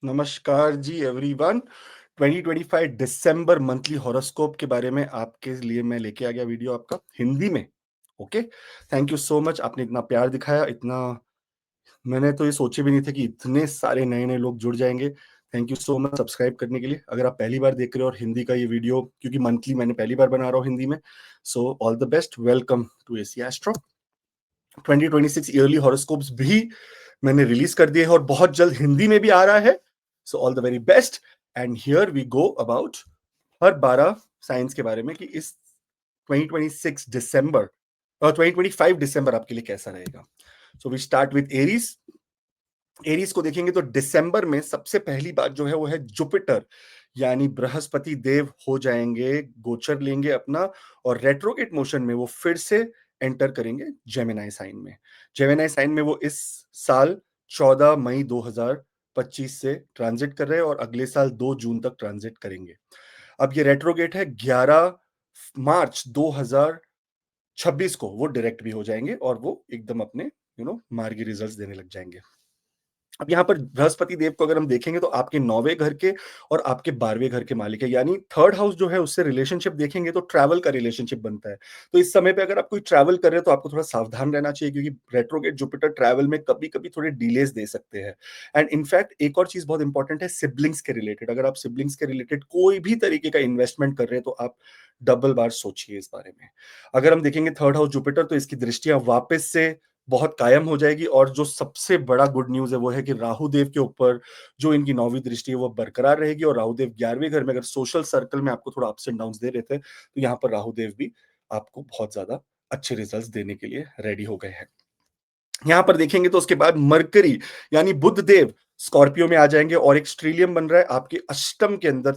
नमस्कार जी एवरीवन। 2025 दिसंबर monthly horoscope के बारे में आपके लिए मैं लेके आ गया वीडियो आपका हिंदी में। Okay, thank you so much. आपने इतना प्यार दिखाया, इतना मैंने तो ये सोचे भी नहीं थे कि इतने सारे नए-नए लोग जुड़ जाएँगे। Thank you so much subscribe करने के लिए। अगर आप पहली बार देख रहे हो और हिंदी का ये वीडियो क्योंकि मंथली मैंने पहली बार बना रहा हूँ हिंदी में, so all the best, welcome to AC Astro. 2026 yearly horoscopes भी मैंने रिलीज कर दिए हैं और बहुत जल्द हिंदी में भी आ रहा है। So all the very best and here we go about हर 12 साइंस के बारे में कि इस 2026 दिसंबर और 2025 दिसंबर आपके लिए कैसा रहेगा। So we start with Aries. Aries को देखेंगे तो दिसंबर में सबसे पहली बात जो है वो है जुपिटर यानी बृहस्पति देव हो जाएंगे, गोचर लेंगे अपना और रेट्रोगेट मोशन में वो फिर से एंटर करेंगे जेमिनाई साइन में। जेमिनाई साइन में वो इस साल 14 मई 2025 से ट्रांजिट कर रहे हैं और अगले साल 2 जून तक ट्रांजिट करेंगे। अब ये रेट्रोगेट है, 11 मार्च 2026 को वो डायरेक्ट भी हो जाएंगे और वो एकदम अपने मार्गी रिजल्ट्स देने लग जाएंगे। अब यहाँ पर बृहस्पति देव को अगर हम देखेंगे तो आपके 9वें घर के और आपके 12वें घर के मालिक है, यानी थर्ड हाउस जो है उससे रिलेशनशिप देखेंगे तो ट्रैवल का रिलेशनशिप बनता है। तो इस समय पे अगर आप कोई ट्रैवल कर रहे हैं तो आपको थोड़ा सावधान रहना चाहिए क्योंकि रेट्रोगेट जुपिटर ट्रैवल में कभी-कभी थोड़े डिलेस दे सकते हैं। एंड इनफैक्ट एक और चीज बहुत इंपॉर्टेंट है सिबलिंग्स के रिलेटेड। अगर आप सिबलिंग्स के रिलेटेड कोई भी तरीके का इन्वेस्टमेंट कर रहे हैं तो आप डबल बार सोचिए इस बारे में। अगर हम देखेंगे थर्ड हाउस जुपिटर तो इसकी दृष्टियां वापस से बहुत कायम हो जाएगी और जो सबसे बड़ा गुड न्यूज़ है वो है कि राहु देव के ऊपर जो इनकी 9वीं दृष्टि है वो बरकरार रहेगी और राहु देव 11वें घर में अगर सोशल सर्कल में आपको थोड़ा अप्स एंड डाउन्स दे रहे थे, तो यहाँ पर राहु देव भी आपको बहुत ज़्यादा अच्छे रिजल्ट्स देने के लिए रेडी हो गए हैं। यहाँ पर देखेंगे तो उसके बाद मरकरी यानी बुध देव स्कॉर्पियो में आ जाएंगे और एक स्ट्रीलियम बन रहा है आपके अष्टम के अंदर।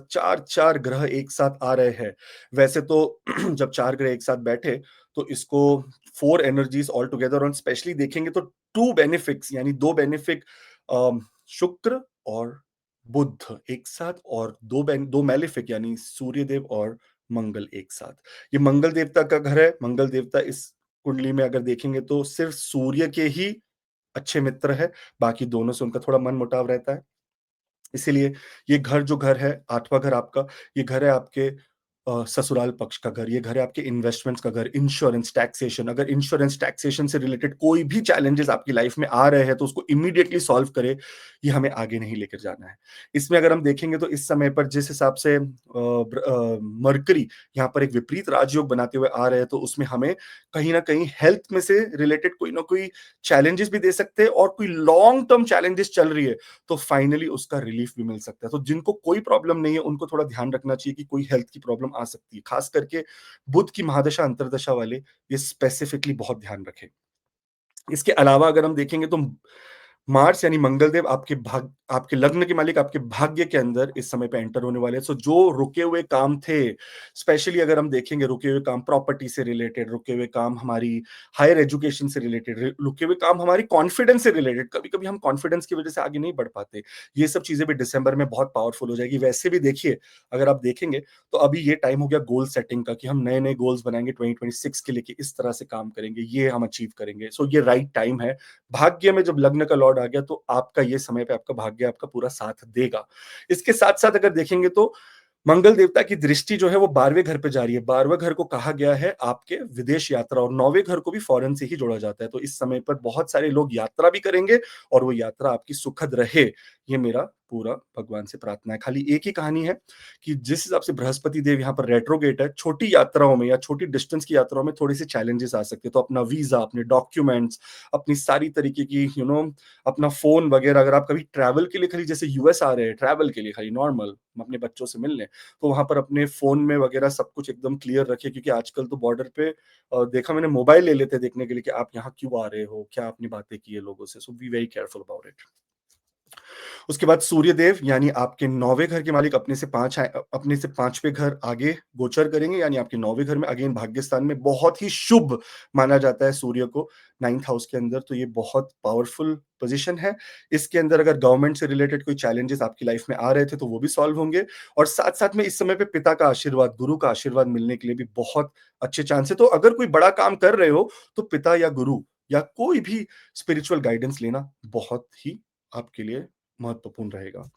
4 ग्रह एक साथ आ रहे हैं। वैसे तो जब 4 ग्रह एक साथ बैठे तो इसको 4 एनर्जीज ऑल टुगेदर और स्पेशली देखेंगे तो 2 बेनिफिक्स यानी 2 बेनिफिक शुक्र और बुध एक साथ और 2 मेलिफिक यानी सूर्यदेव और मंगल एक साथ। ये मंगल देवता का घर है। मंगल देवता इस कुंडली में अगर देखेंगे तो सिर्फ सूर्य के ही अच्छे मित्र है, बाकी दोनों से उनका थोड़ा मनमुटाव रहता है। इसीलिए ये घर है, 8वां घर आपका, ये घर है आपके ससुराल पक्ष का घर, ये घर है आपके इन्वेस्टमेंट्स का घर, इंश्योरेंस, टैक्सेशन। अगर इंश्योरेंस, टैक्सेशन से रिलेटेड कोई भी चैलेंजेस आपकी लाइफ में आ रहे हैं तो उसको इमीडिएटली सॉल्व करें, ये हमें आगे नहीं लेकर जाना है। इसमें अगर हम देखेंगे तो इस समय पर जिस हिसाब से मरकरी यहाँ पर एक विपरीत राजयोग बनाते हुए आ रहे हैं तो उसमें हमें कहीं ना कहीं हेल्थ में से रिलेटेड कोई ना कोई चैलेंजेस भी दे सकते हैं और कोई लॉन्ग टर्म चैलेंजेस चल रही है तो फाइनली उसका रिलीफ भी मिल सकता है। तो जिनको कोई प्रॉब्लम नहीं है उनको थोड़ा ध्यान रखना चाहिए कि कोई हेल्थ की प्रॉब्लम आ सकती है, खास करके बुध की महादशा अंतरदशा वाले ये स्पेसिफिकली बहुत ध्यान रखें। इसके अलावा अगर हम देखेंगे तो मार्स यानी मंगलदेव आपके लग्न के मालिक आपके भाग्य के अंदर इस समय पे एंटर होने वाले हैं। सो जो रुके हुए काम थे, स्पेशली अगर हम देखेंगे रुके हुए काम प्रॉपर्टी से रिलेटेड, रुके हुए काम हमारी हायर एजुकेशन से रिलेटेड, रुके हुए काम हमारी कॉन्फिडेंस से रिलेटेड, कभी कभी हम कॉन्फिडेंस की वजह से आगे नहीं बढ़ पाते, ये सब चीजें भी दिसंबर में बहुत पावरफुल हो जाएगी। वैसे भी देखिए अगर आप देखेंगे तो अभी ये टाइम हो गया गोल सेटिंग का कि हम नए नए गोल्स बनाएंगे 2026 के लिए कि इस तरह से काम करेंगे, ये हम अचीव करेंगे। सो ये राइट टाइम है। भाग्य में जब लग्न का लॉर्ड आ गया तो आपका ये समय पे आपका भाग्य आपका पूरा साथ देगा। इसके साथ साथ अगर देखेंगे तो मंगल देवता की दृष्टि जो है वो 12वें घर पे जा रही है। 12वें घर को कहा गया है आपके विदेश यात्रा और 9वें घर को भी फॉरेन से ही जोड़ा जाता है। तो इस समय पर बहुत सारे लोग यात्रा भी करेंगे और वो यात्रा आपकी सुखद रहे, ये मेरा पूरा भगवान से प्रार्थना है। खाली एक ही कहानी है कि जिस हिसाब से बृहस्पति देव यहाँ पर रेट्रोगेट है, छोटी यात्राओं में या छोटी डिस्टेंस की यात्राओं में थोड़ी सी चैलेंजेस आ सकते हैं। तो अपना वीजा, अपने डॉक्यूमेंट्स, अपनी सारी तरीके की अपना फोन वगैरह, अगर आप कभी ट्रैवल के लिए खाली जैसे यूएस आ रहे हैं ट्रैवल के लिए खाली नॉर्मल अपने बच्चों से मिलने, तो वहां पर अपने फोन में वगैरह सब कुछ एकदम क्लियर रखिए क्योंकि आजकल तो बॉर्डर पे देखा मैंने मोबाइल ले लेते हैं देखने के लिए कि आप यहाँ क्यों आ रहे हो, क्या आपने बातें की है लोगों से। So be very careful about it. उसके बाद सूर्यदेव यानी आपके 9वें घर के मालिक अपने से 5वें घर आगे गोचर करेंगे, यानी आपके 9वें घर में अगेन भाग्यस्थान में बहुत ही शुभ माना जाता है सूर्य को 9th हाउस के अंदर। तो ये बहुत पावरफुल पोजीशन है। इसके अंदर अगर गवर्नमेंट से रिलेटेड कोई चैलेंजेस आपकी लाइफ में आ रहे थे तो वो भी सॉल्व होंगे और साथ साथ में इस समय पे पिता का आशीर्वाद, गुरु का आशीर्वाद मिलने के लिए भी बहुत अच्छे चांस है। तो अगर कोई बड़ा काम कर रहे हो तो पिता या गुरु या कोई भी स्पिरिचुअल गाइडेंस लेना बहुत ही आपके लिए महत्वपूर्ण रहेगा।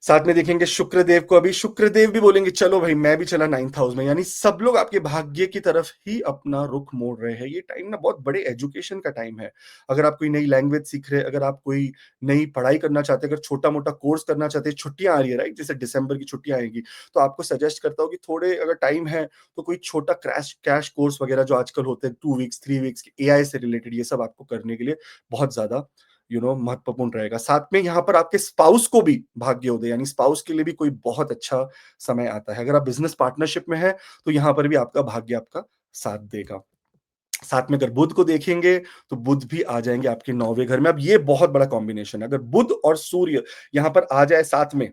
साथ में देखेंगे शुक्रदेव को, अभी शुक्रदेव भी बोलेंगे चलो भाई मैं भी चला 9th हाउस में, यानी सब लोग आपके भाग्य की तरफ ही अपना रुख मोड़ रहे हैं। ये टाइम ना बहुत बड़े एजुकेशन का टाइम है। अगर आप कोई नई लैंग्वेज सीख रहे हैं, अगर आप कोई नई पढ़ाई करना चाहते हैं, अगर छोटा-मोटा कोर्स करना चाहते हैं, छुट्टियाँ आ रही है राइट? जैसे दिसंबर की छुट्टियाँ आएँगी, तो आपको सजेस्ट करता हूँ कि थोड़े अगर टाइम है, तो कोई छोटा क्रैश कैश कोर्स वगैरह जो आजकल होते हैं 2 वीक्स, 3 वीक्स के एआई से रिलेटेड, ये सब आपको करने के लिए बहुत ज़्यादा महत्वपूर्ण रहेगा। साथ में यहाँ पर आपके स्पाउस को भी भाग्योदय, यानी स्पाउस के लिए भी कोई बहुत अच्छा समय आता है। अगर आप बिज़नेस पार्टनरशिप में हैं, तो यहाँ पर भी आपका भाग्य आपका साथ देगा। साथ में अगर बुध को देखेंगे, तो बुध भी आ जाएँगे आपके 9वें घर में। अब ये बहुत बड़ा कॉम्बिनेशन है। अगर बुध और सूर्य यहाँ पर आ जाए साथ में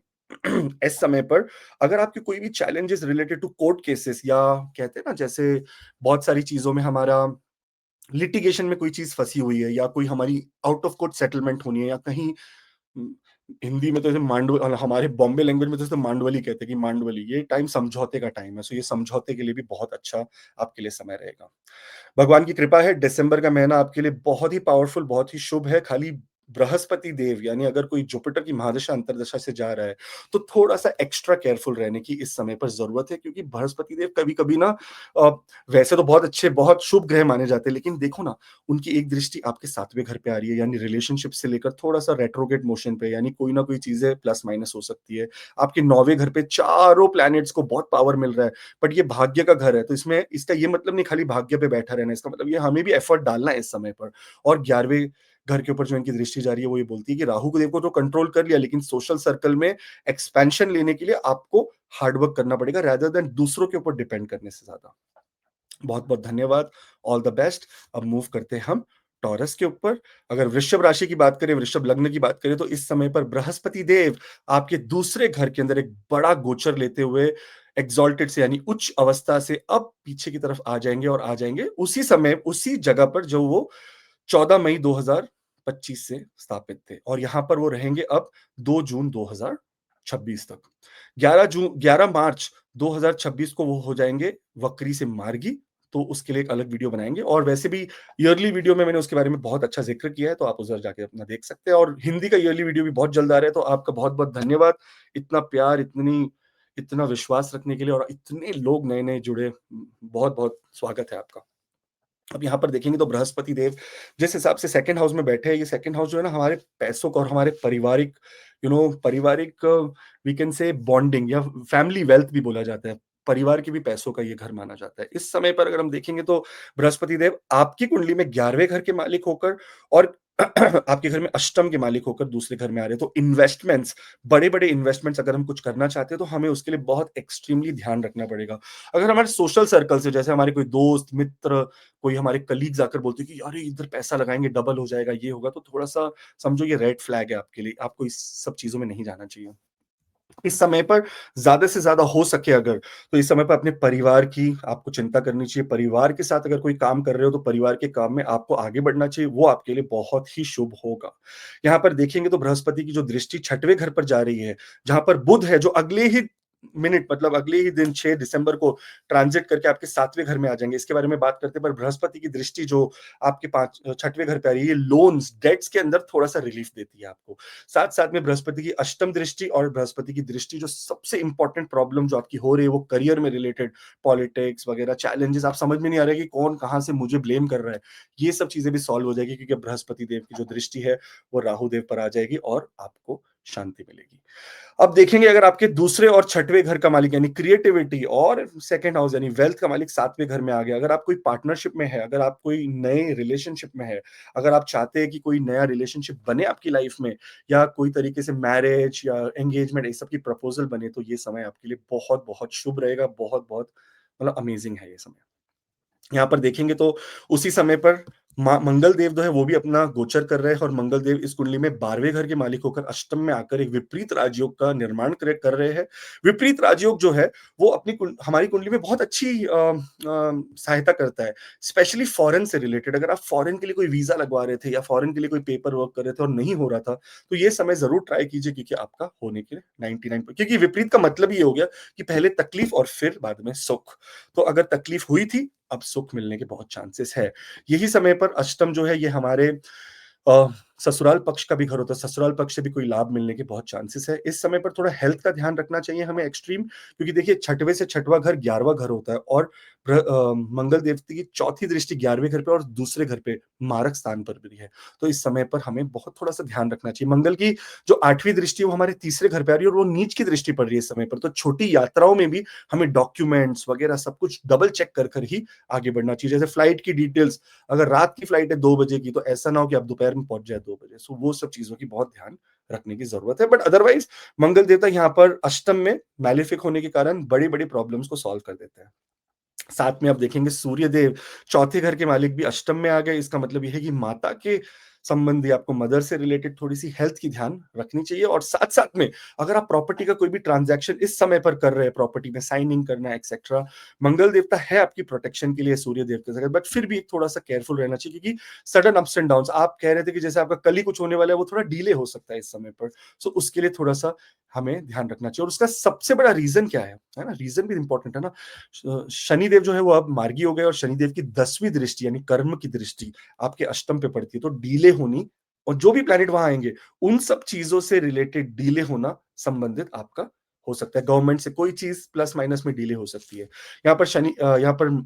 इस समय पर, अगर आपके कोई भी challenges related to court cases, या कहते हैं ना जैसे बहुत सारी चीज़ों में हमारा लिटिगेशन में कोई चीज़ फँसी हुई है, या कोई हमारी आउट ऑफ कोर्ट सेटलमेंट होनी है, या कहीं उम, हिंदी में तो ऐसे हमारे बॉम्बे लैंग्वेज में तो इसे मांडवली कहते हैं कि मांडवली, ये टाइम समझौते का टाइम है। सो ये समझौते के लिए भी बहुत अच्छा आपके लिए समय रहेगा। भगवान की कृपा है, दिसंबर का महीना आपके लिए बहुत ही पावरफुल, बहुत ही शुभ है। खाली बृहस्पति देव, यानी अगर कोई जुपिटर की महादशा अंतर्दशा से जा रहा है, तो थोड़ा-सा एक्स्ट्रा केयरफुल रहने की इस समय पर ज़रूरत है, क्योंकि बृहस्पति देव कभी-कभी ना अ, वैसे तो बहुत अच्छे, बहुत शुभ ग्रह माने जाते हैं, लेकिन देखो ना, उनकी एक दृष्टि आपके 7वें घर पे आ रही है, यानी रिलेशनशिप से लेकर थोड़ा-सा रेट्रोग्रेड मोशन पे, यानी कोई ना कोई चीज़ें प्लस माइनस हो सकती है। आपके 9वें घर पे चारों प्लैनेट्स को बहुत पावर मिल रहा है, बट ये भाग्य का घर है, तो इसमें इसका ये मतलब नहीं खाली भाग्य पे बैठा रहना है, इसका मतलब ये हमें भी एफर्ट डालना है इस समय पर। और 11वें घर के ऊपर जो इनकी दृष्टि जा रही है, वो ये बोलती है कि राहु को देव को तो कंट्रोल कर लिया, लेकिन सोशल सर्कल में एक्सपेंशन लेने के लिए आपको हार्ड वर्क करना पड़ेगा, रेदर देन दूसरों के ऊपर डिपेंड करने से ज़्यादा। बहुत-बहुत धन्यवाद, ऑल द बेस्ट। अब मूव करते हैं हम टॉरस के ऊपर। अगर वृषभ राशि की बात करें, वृषभ लग्न की बात करें, तो इस समय पर बृहस्पति देव आपके दूसरे घर के अंदर एक बड़ा गोचर लेते हुए एक्सॉल्टेड से, यानी उच्च अवस्था से अब पीछे की तरफ आ जाएँगे, और आ जाएँगे उसी समय, उसी जगह पर जो वो 14 मई 2025 से स्थापित थे, और यहाँ पर वो रहेंगे अब 2 जून 2026 तक। 11 मार्च 2026 को वो हो जाएँगे वक्री से मार्गी, तो उसके लिए एक अलग वीडियो बनाएँगे, और वैसे भी ईयरली वीडियो में मैंने उसके बारे में बहुत अच्छा ज़िक्र किया है, तो आप उधर जाके अपना देख सकते हैं, और हिंदी का ईयरली वीडियो भी बहुत जल्द आ रहा है, तो आपका बहुत-बहुत धन्यवाद। इतना प्यार, इतना विश्वास रखने के लिए, और इतने लोग नए-नए जुड़े, बहुत-बहुत स्वागत है आपका। अब यहाँ पर देखेंगे तो बृहस्पति देव जिस हिसाब से सेकंड हाउस में बैठे हैं, ये सेकंड हाउस जो है ना हमारे पैसों का, और हमारे पारिवारिक पारिवारिक वी कैन से बॉन्डिंग, या फैमिली वेल्थ भी बोला जाता है। परिवार के भी पैसों का ये घर माना जाता है। इस समय पर अगर हम देखेंगे तो बृहस्पति देव आपकी कुंडली में 11वें घर के मालिक होकर, और आपके घर में अष्टम के मालिक होकर दूसरे घर में आ रहे हैं। तो इन्वेस्टमेंट्स, बड़े-बड़े इन्वेस्टमेंट्स अगर हम कुछ करना चाहते हैं, तो हमें उसके लिए बहुत एक्सट्रीमली ध्यान रखना पड़ेगा। अगर हमारे सोशल सर्कल से, जैसे हमारे कोई दोस्त, मित्र, कोई हमारे कलीग्स आकर बोलते हैं कि अरे इधर पैसा लगाएँगे डबल हो जाएगा, ये होगा, तो थोड़ा-सा समझो ये रेड फ्लैग है आपके लिए। आपको इस सब चीज़ों में नहीं जाना चाहिए। इस समय पर ज़्यादा से ज़्यादा हो सके अगर, तो इस समय पर अपने परिवार की आपको चिंता करनी चाहिए। परिवार के साथ अगर कोई काम कर रहे हो, तो परिवार के काम में आपको आगे बढ़ना चाहिए, वो आपके लिए बहुत ही शुभ होगा। यहाँ पर देखेंगे तो बृहस्पति की जो दृष्टि 6वें घर पर जा रही है, जहाँ पर बुध है जो अगले ही मिनट, मतलब अगले ही दिन 6 दिसंबर को ट्रांज़िट करके आपके 7वें घर में आ जाएँगे। इसके बारे में बात करते हैं, पर बृहस्पति की दृष्टि जो आपके 6वें घर पे आ रही है, ये लोन्स, डेट्स के अंदर थोड़ा-सा रिलीफ देती है आपको। साथ-साथ में बृहस्पति की अष्टम दृष्टि, और बृहस्पति की दृष्टि जो सबसे इम्पोर्टेंट प्रॉब्लम जो आपकी हो रही है, वो करियर में रिलेटेड पॉलिटिक्स वगैरह चैलेंजेस, आप समझ में नहीं आ रहा है कि कौन कहाँ से मुझे ब्लेम कर रहा है। ये सब चीज़ें भी सॉल्व हो जाएगी, क्योंकि अब बृहस्पति देव की जो दृष्टि है, वो राहु देव पर आ जाएगी, और आपको शांति मिलेगी। अब देखेंगे अगर आपके दूसरे और 6वें घर का मालिक, यानी क्रिएटिविटी और सेकंड हाउस, यानी वेल्थ का मालिक 7वें घर में आ गया। अगर आप कोई पार्टनरशिप में है, अगर आप कोई नए रिलेशनशिप में है, अगर आप चाहते हैं कि कोई नया रिलेशनशिप बने आपकी लाइफ में, या कोई तरीके से मैरिज या एंगेजमेंट इस सब की प्रपोज़ल बने, तो ये समय आपके लिए बहुत-बहुत शुभ रहेगा, बहुत-बहुत मतलब अमेज़िंग है ये समय। यहाँ पर देखेंगे तो उसी समय पर मंगल देव जो है वो भी अपना गोचर कर रहे हैं, और मंगल देव इस कुंडली में 12वें घर के मालिक होकर अष्टम में आकर एक विपरीत राजयोग का निर्माण कर रहे हैं। विपरीत राजयोग जो है वो हमारी कुंडली में बहुत अच्छी सहायता करता है, स्पेशली फॉरेन से रिलेटेड। अगर आप फॉरेन के लिए कोई वीजा लगवा रहे थे, या फॉरेन के लिए कोई पेपर वर्क कर रहे थे और नहीं हो रहा था, तो ये समय जरूर ट्राई कीजिए, क्योंकि आपका होने के लिए 99, क्योंकि विपरीत का मतलब ये हो गया कि पहले तकलीफ और फिर बाद में सुख। तो अगर तकलीफ हुई थी, अब सुख मिलने के बहुत चांसेस है। यही समय पर अष्टम जो है ये हमारे ससुराल पक्ष का भी घर होता है, ससुराल पक्ष से भी कोई लाभ मिलने के बहुत चांसेस है। इस समय पर थोड़ा हेल्थ का ध्यान रखना चाहिए हमें एक्सट्रीम, क्योंकि देखिए छठवें से छठवां घर 11वां घर होता है और मंगल देवता की चौथी दृष्टि 11वें घर पे और दूसरे घर पे मारक स्थान पर भी है। तो इस समय पर हमें बहुत थोड़ा-सा ध्यान रखना चाहिए। मंगल की जो 8वीं दृष्टि है वो हमारे तीसरे घर पे आ रही है और वो नीच की दृष्टि पड़ रही है इस समय पर। तो छोटी यात्राओं में भी हमें डॉक्यूमेंट्स वगैरह सब कुछ डबल चेक कर ही आगे बढ़ना चाहिए। जैसे फ्लाइट की डिटेल्स, अगर रात की फ्लाइट है 2 बजे की, तो ऐसा ना हो कि आप दोपहर में पहुँच जाए 2 बजे। सो वो सब चीज़ों की बहुत ध्यान रखने की ज़रूरत है। बट अदरवाइज़ मंगल देवता यहाँ पर अष्टम में मैलेफिक होने के कारण बड़ी-बड़ी प्रॉब्लम्स को सॉल्व कर देते हैं। साथ में आप देखेंगे सूर्य देव चौथे घर के मालिक भी अष्टम में आ गए। इसका मतलब ये है कि माता के संबंधी आपको मदर से रिलेटेड थोड़ी-सी हेल्थ की ध्यान रखनी चाहिए और साथ-साथ में अगर आप प्रॉपर्टी का कोई भी ट्रांज़ैक्शन इस समय पर कर रहे हैं, प्रॉपर्टी में साइनिंग करना है एक्सेट्रा, मंगल देवता है आपकी प्रोटेक्शन के लिए सूर्य देवता से, बट फिर भी थोड़ा-सा केयरफुल रहना चाहिए क्योंकि सडन अप्स एंड डाउन्स, आप कह रहे थे कि जैसे आपका कल ही कुछ होने वाला है, वो थोड़ा डिले हो सकता है इस समय पर। सो उसके लिए थोड़ा-सा हमें ध्यान रखना चाहिए और उसका सबसे बड़ा रीज़न क्या है ना? रीज़न भी इम्पोर्टेंट है ना। शनिदेव जो है वो अब मार्गी हो गए और शनिदेव की 10वीं दृष्टि यानी कर्म की दृष्टि आपके अष्टम पे पड़ती है, तो डीले होनी और जो भी प्लैनेट वहां आएंगे उन सब चीजों से रिलेटेड डीले होना संबंधित आपका हो सकता है। गवर्नमेंट से कोई चीज प्लस माइनस में डीले हो सकती है। यहाँ पर यहाँ पर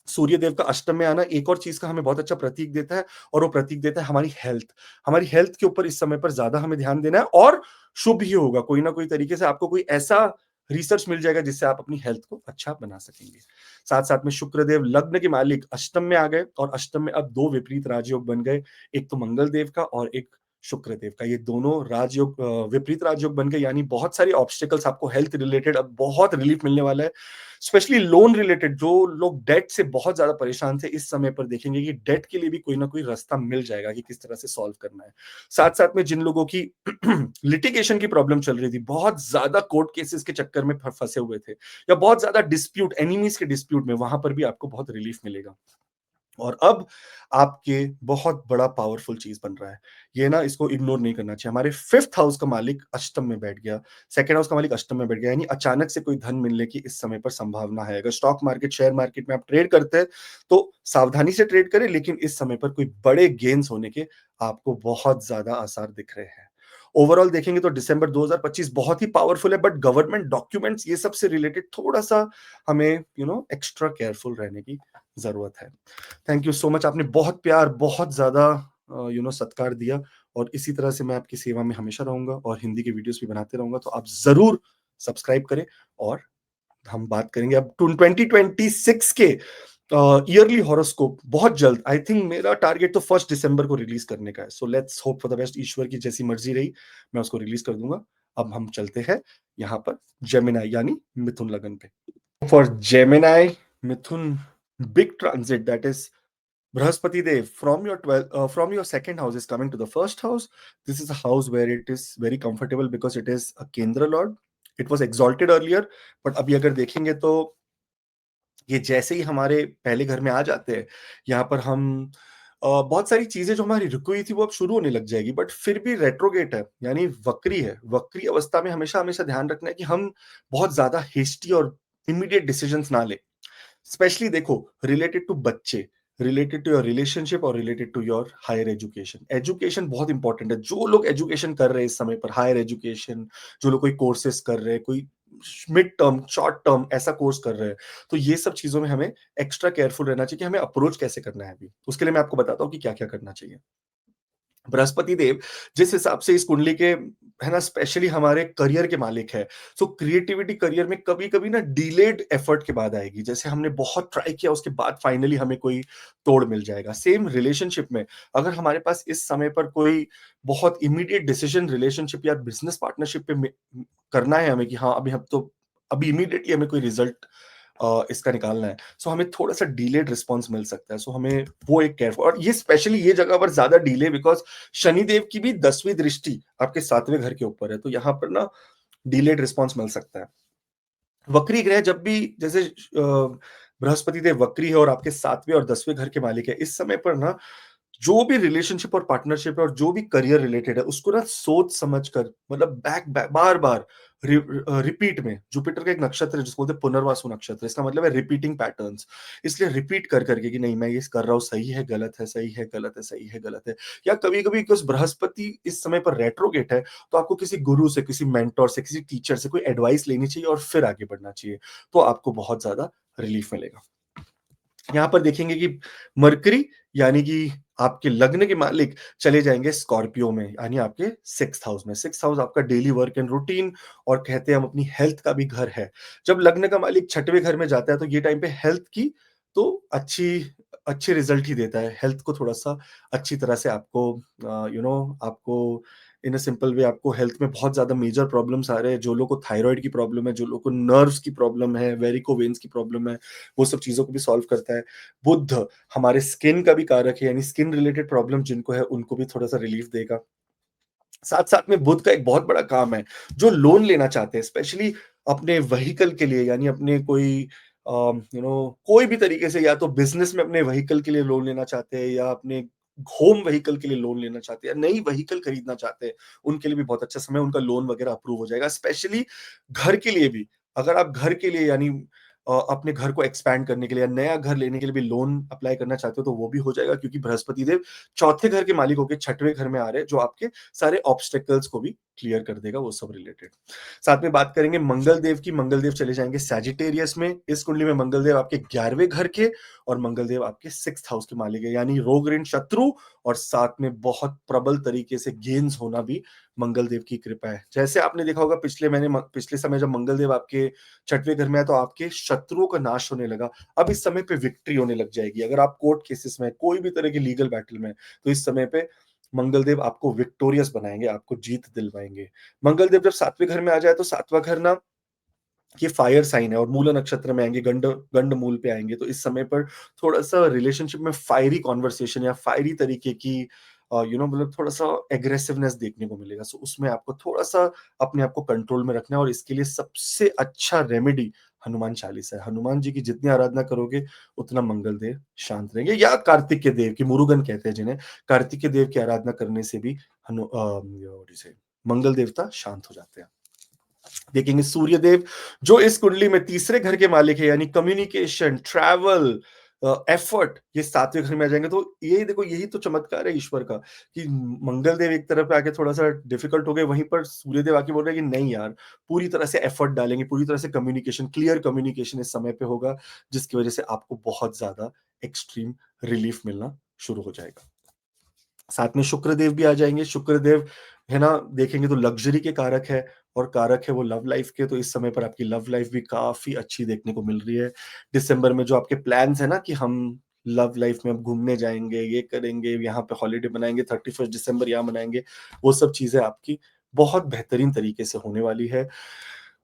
सूर्य देव का अष्टम में आना एक और चीज का हमें बहुत अच्छा प्रतीक देता है और वो प्रतीक देता है हमारी हेल्थ। हमारी हेल्थ के ऊपर इस समय पर ज्यादा हमें ध्यान देना है और शुभ ही होगा, कोई ना कोई तरीके से आपको कोई ऐसा रिसर्च मिल जाएगा जिससे आप अपनी हेल्थ को अच्छा बना सकेंगे। साथ साथ में शुक्रदेव लग्न के मालिक अष्टम में आ गए और अष्टम में अब दो विपरीत राजयोग बन गए, एक तो मंगल देव का और एक शुक्र देव का। ये दोनों राजयोग विपरीत राजयोग बन गए, यानी बहुत सारी ऑब्स्टिकल्स आपको हेल्थ रिलेटेड अब बहुत रिलीफ मिलने वाला है। स्पेशली लोन रिलेटेड जो लोग डेट से बहुत ज्यादा परेशान थे, इस समय पर देखेंगे कि डेट के लिए भी कोई ना कोई रास्ता मिल जाएगा कि किस तरह से सॉल्व करना है। साथ साथ में जिन लोगों की लिटिगेशन की प्रॉब्लम चल रही थी, बहुत ज्यादा कोर्ट केसेस के चक्कर में फंसे हुए थे या बहुत ज्यादा डिस्प्यूट एनिमीज के डिस्प्यूट में, वहां पर भी आपको बहुत रिलीफ मिलेगा। और अब आपके बहुत बड़ा पावरफुल चीज बन रहा है, ये ना इसको इग्नोर नहीं करना चाहिए। हमारे फिफ्थ हाउस का मालिक अष्टम में बैठ गया, सेकंड हाउस का मालिक अष्टम में बैठ गया, यानी अचानक से कोई धन मिलने की इस समय पर संभावना है। अगर स्टॉक मार्केट शेयर मार्केट में आप ट्रेड करते हैं तो सावधानी से ट्रेड करें, लेकिन इस समय पर कोई बड़े गेन्स होने के आपको बहुत ज्यादा आसार दिख रहे हैं। ओवरऑल देखेंगे तो दिसंबर 2025 बहुत ही पावरफुल है, बट गवर्नमेंट डॉक्यूमेंट्स ये सब से रिलेटेड थोड़ा सा हमें एक्स्ट्रा केयरफुल रहने की जरूरत है। थैंक यू सो मच, आपने बहुत प्यार बहुत ज्यादा सत्कार दिया और इसी तरह से मैं आपकी सेवा में हमेशा रहूंगा और हिंदी के वीडियोस भी बनाते रहूंगा। तो आप जरूर सब्सक्राइब करें और हम बात करेंगे अब 2026 के ईयरली हॉरोस्कोप बहुत जल्द। आई थिंक मेरा टारगेट तो 1 दिसंबर को रिलीज करने का है। So let's hope for the best. ईश्वर की जैसी मर्जी रही मैं उसको रिलीज कर दूंगा। अब हम चलते हैं यहाँ पर जेमिनाई यानी मिथुन लगन पे। For Gemini Mithun, big transit, that is Brahaspati Dev from your 12th, from your second house is coming to the first house. This is a house where it is very comfortable because it is a Kendra Lord. It was exalted earlier, but अभी अगर देखेंगे तो ये जैसे ही हमारे पहले घर में आ जाते हैं, यहाँ पर हम बहुत सारी चीजें जो हमारी रुकी हुई थी वो अब शुरू होने लग जाएगी, बट फिर भी रेट्रोगेट है यानी वक्री है। वक्री अवस्था में हमेशा हमेशा ध्यान रखना है कि हम बहुत ज्यादा हेस्टी और इमीडिएट डिसीजंस ना ले। स्पेशली देखो रिलेटेड टू बच्चे, रिलेटेड टू योर रिलेशनशिप और related to your higher education. Education बहुत इंपॉर्टेंट है। जो लोग एजुकेशन कर रहे हैं इस समय पर हायर एजुकेशन, जो लोग कोई कोर्सेज कर रहे हैं, कोई मिड टर्म शॉर्ट टर्म ऐसा कोर्स कर रहे हैं, तो ये सब चीजों में हमें एक्स्ट्रा केयरफुल रहना चाहिए कि हमें अप्रोच कैसे करना है। अभी उसके लिए मैं आपको बताता हूँ कि क्या क्या करना चाहिए। बृहस्पति देव जिस हिसाब से इस कुंडली के है ना स्पेशली हमारे करियर के मालिक है, सो क्रिएटिविटी करियर में कभी कभी ना डिलेड एफर्ट के बाद आएगी। जैसे हमने बहुत ट्राई किया उसके बाद फाइनली हमें कोई तोड़ मिल जाएगा। सेम रिलेशनशिप में अगर हमारे पास इस समय पर कोई बहुत इमीडिएट डिसीजन रिलेशनशिप या बिजनेस पार्टनरशिप पे करना है हमें कि हाँ अभी हम तो अभी इमीडिएटली हमें कोई रिजल्ट इसका निकालना है, सो हमें थोड़ा सा डिलेड रिस्पॉन्स मिल सकता है। सो हमें वो एक केयरफुल, और ये स्पेशली ये जगह पर ज्यादा डिले बिकॉज शनिदेव की भी 10वीं दृष्टि आपके 7वें घर के ऊपर है, तो यहाँ पर ना डिलेड रिस्पॉन्स मिल सकता है। वक्री ग्रह जब भी जैसे बृहस्पति देव वक्री है और आपके 7वें और 10वें घर के मालिक है, इस समय पर ना जो भी रिलेशनशिप और पार्टनरशिप है और जो भी करियर रिलेटेड है, उसको ना सोच समझ कर, मतलब बैक बैक बार-बार रिपीट में, जुपिटर का एक नक्षत्र है जिसको बोलते हैं पुनर्वसु नक्षत्र, इसका मतलब है रिपीटिंग पैटर्न्स। इसलिए रिपीट कर करके कि नहीं मैं ये कर रहा हूँ, सही है, गलत है, सही है, गलत है, सही है, गलत है। या कभी-कभी बिकॉज़ बृहस्पति इस समय पर रेट्रोगेट है, तो आपको किसी गुरु से, किसी मेंटर से, किसी टीचर से कोई एडवाइस लेनी चाहिए और फिर आगे बढ़ना चाहिए। तो आपको बहुत ज़्यादा रिलीफ मिलेगा। यहाँ पर देखेंगे कि मरकरी यानी कि आपके लग्न के मालिक चले जाएँगे स्कॉर्पियो में, यानी आपके 6th हाउस में। 6th हाउस आपका डेली वर्क एंड रूटीन और कहते हैं हम अपनी हेल्थ का भी घर है। जब लग्न का मालिक 6वें घर में जाता है तो ये टाइम पे हेल्थ की तो अच्छे रिज़ल्ट ही देता है। हेल्थ को थोड़ा-सा अच्छी तरह से आपको आपको इन अ सिंपल वे आपको हेल्थ में बहुत ज़्यादा मेजर प्रॉब्लम्स आ रहे हैं। जो लोगों को थायरॉइड की प्रॉब्लम है, जो लोगों को नर्व्स की प्रॉब्लम है, वेरिको वेन्स की प्रॉब्लम है, वो सब चीज़ों को भी सॉल्व करता है। बुध हमारे स्किन का भी कारक है, यानी स्किन रिलेटेड प्रॉब्लम जिनको है उनको भी थोड़ा-सा रिलीफ देगा। साथ-साथ में बुध का एक बहुत बड़ा काम है, जो लोन लेना चाहते हैं स्पेशली अपने व्हीकल के लिए, यानी अपने कोई कोई भी तरीके से, या तो बिज़नेस में अपने व्हीकल के लिए लोन लेना चाहते हैं, या अपने होम व्हीकल के लिए लोन लेना चाहते हैं, या नई व्हीकल खरीदना चाहते हैं, उनके लिए भी बहुत अच्छा समय है, उनका लोन वगैरह अप्रूव हो जाएगा। स्पेशली घर के लिए भी, अगर आप घर के लिए यानी अपने घर को एक्सपैंड करने के लिए या नया घर लेने के लिए भी लोन अप्लाई करना चाहते हो तो वो भी हो जाएगा, क्योंकि बृहस्पति देव चौथे घर के मालिक होके 6वें घर में आ रहे हैं, जो आपके सारे ऑब्स्टेकल्स को भी क्लियर कर देगा, वो सब रिलेटेड। साथ में बात करेंगे मंगल देव की। मंगल देव चले जाएँगे सैजिटेरियस में। इस कुंडली में मंगल देव आपके 11वें घर के और मंगल देव आपके 6th हाउस के मालिक है, यानी रोग ऋण शत्रु और साथ में बहुत प्रबल तरीके से गेन्स होना भी मंगल देव की कृपा है। जैसे आपने देखा होगा पिछले समय जब मंगल देव आपके 6वें घर में आए तो आपके शत्रुओं का नाश होने लगा। अब इस समय पे विक्ट्री होने लग जाएगी। अगर आप कोर्ट केसेस में, कोई भी तरह के लीगल बैटल में, तो इस समय पे मंगलदेव आपको विक्टोरियस बनाएँगे, आपको जीत दिलवाएँगे। मंगलदेव जब 7वें घर में आ जाए तो 7वां घर ना ये फायर साइन है और मूला नक्षत्र में आएँगे, गंड मूल पे आएँगे, तो इस समय पर थोड़ा-सा रिलेशनशिप में फायरी कन्वर्सेशन या फायरी तरीके की मतलब थोड़ा-सा एग्रेसिवनेस देखने को मिलेगा। सो उसमें आपको थोड़ा-सा अपने आप को कंट्रोल में रखना है और इसके लिए सबसे अच्छा रेमेडी हनुमान चालीसा है। हनुमान जी की जितनी आराधना करोगे, उतना मंगल देव शांत रहेंगे, या कार्तिकेय देव की, मुरुगन कहते हैं जिन्हें, कार्तिकेय देव की आराधना करने से भी व्हाट यू से मंगल देवता शांत हो जाते हैं। देखेंगे सूर्यदेव, जो इस कुंडली में तीसरे घर के मालिक है, यानी कम्युनिकेशन, ट्रैवल, एफर्ट, ये 7वें घर में आ जाएंगे। तो ये देखो, यही तो चमत्कार है ईश्वर का कि मंगल देव एक तरफ आके थोड़ा सा डिफिकल्ट हो गए, वहीं पर सूर्यदेव आके बोल रहे हैं कि नहीं यार, पूरी तरह से एफर्ट डालेंगे, पूरी तरह से कम्युनिकेशन, क्लियर कम्युनिकेशन इस समय पे होगा, जिसकी वजह से आपको बहुत ज्यादा एक्सट्रीम रिलीफ मिलना शुरू हो जाएगा। साथ में शुक्रदेव भी आ जाएँगे। शुक्रदेव है ना, देखेंगे तो लग्ज़री के कारक है और कारक है वो लव लाइफ़ के, तो इस समय पर आपकी लव लाइफ़ भी काफ़ी अच्छी देखने को मिल रही है। दिसंबर में जो आपके प्लान्स हैं ना कि हम लव लाइफ़ में अब घूमने जाएँगे, ये करेंगे, यहाँ पे हॉलिडे मनाएँगे, 31st दिसंबर यहाँ मनाएँगे, वो सब चीज़ें आपकी बहुत बेहतरीन तरीके से होने वाली है।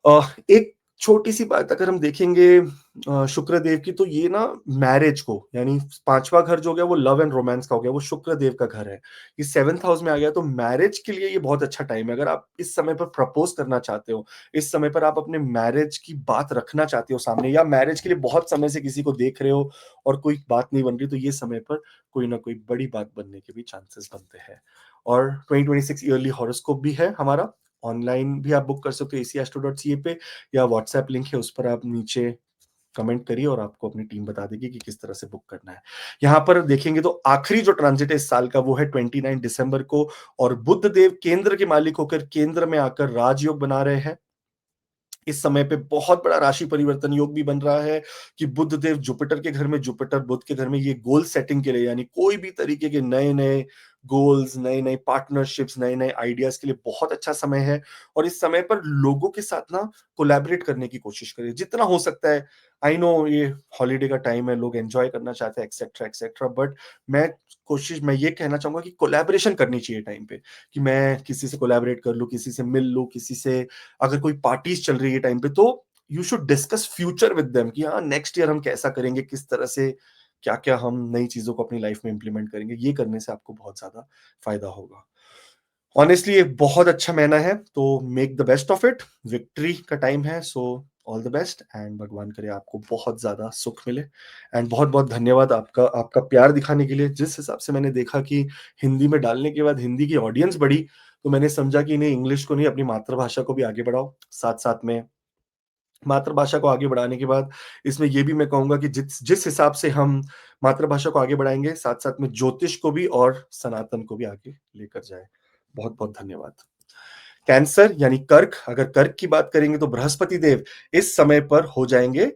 एक छोटी-सी बात अगर हम देखेंगे शुक्रदेव की, तो ये ना मैरिज को, यानी 5वां घर जो हो गया वो लव एंड रोमांस का हो गया, वो शुक्रदेव का घर है। ये 7th हाउस में आ गया, तो मैरिज के लिए ये बहुत अच्छा टाइम है। अगर आप इस समय पर प्रपोज़ करना चाहते हो, इस समय पर आप अपने मैरिज की बात रखना चाहते हो सामने, या मैरिज के लिए बहुत समय से किसी को देख रहे हो और कोई बात नहीं बन रही, तो ये समय पर कोई ना कोई बड़ी बात बनने के भी चांसेस बनते हैं। और 2026 ईयरली हॉरोस्कोप भी है हमारा, ऑनलाइन भी आप बुक कर सकते हो acastro.ca पे, या व्हाट्सएप लिंक है उस पर आप नीचे कमेंट करिए और आपको अपनी टीम बता देगी कि किस तरह से बुक करना है। यहाँ पर देखेंगे तो आखिरी जो ट्रांजिट है इस साल का वो है 29 दिसंबर को, और बुध देव केंद्र के मालिक होकर केंद्र में आकर राजयोग बना रहे हैं। इस समय पे बहुत बड़ा राशि परिवर्तन योग भी बन रहा है कि बुध देव जुपिटर के घर में, जुपिटर बुध के घर में, ये गोल सेटिंग के लिए, यानी कोई भी तरीके के नए-नए गोल्स, नए-नए पार्टनरशिप्स, नए-नए आइडियाज़ के लिए बहुत अच्छा समय है। और इस समय पर लोगों के साथ ना कोलैबोरेट करने की कोशिश करिए, जितना हो सकता है। आई नो ये हॉलिडे का टाइम है, लोग एन्जॉय करना चाहते हैं एक्सेट्रा, एक्सेट्रा, बट मैं ये कहना चाहूँगा कि कोलैबोरेशन करनी चाहिए टाइम पे, कि मैं किसी से कोलैबोरेट कर लूँ, किसी से मिल लूँ, किसी से अगर कोई पार्टीज चल रही है टाइम पे, तो you should discuss future with them कि हाँ नेक्स्ट ईयर हम कैसा करेंगे, किस तरह से क्या-क्या हम नई चीज़ों को अपनी लाइफ में इम्प्लीमेंट करेंगे। ये करने से आपको बहुत ज़्यादा फ़ायदा होगा। ऑनेस्टली ये बहुत अच्छा महीना है, तो make the best of it. Victory का टाइम है, so all the best and भगवान करे आपको बहुत ज़्यादा सुख मिले एंड बहुत-बहुत धन्यवाद आपका आपका प्यार दिखाने के लिए। जिस हिसाब से मैंने देखा कि हिंदी में डालने के बाद हिंदी की ऑडियंस बढ़ी, तो मैंने समझा कि नहीं इंग्लिश को नहीं अपनी मातृभाषा को भी आगे बढ़ाओ। साथ-साथ में मातृभाषा को आगे बढ़ाने के बाद इसमें ये भी मैं कहूँगा कि जिस जिस हिसाब से हम मातृभाषा को आगे बढ़ाएँगे, साथ-साथ में ज्योतिष को भी और सनातन को भी आगे लेकर जाएँ। बहुत-बहुत धन्यवाद। कैंसर यानी कर्क, अगर कर्क की बात करेंगे तो बृहस्पति देव इस समय पर हो जाएँगे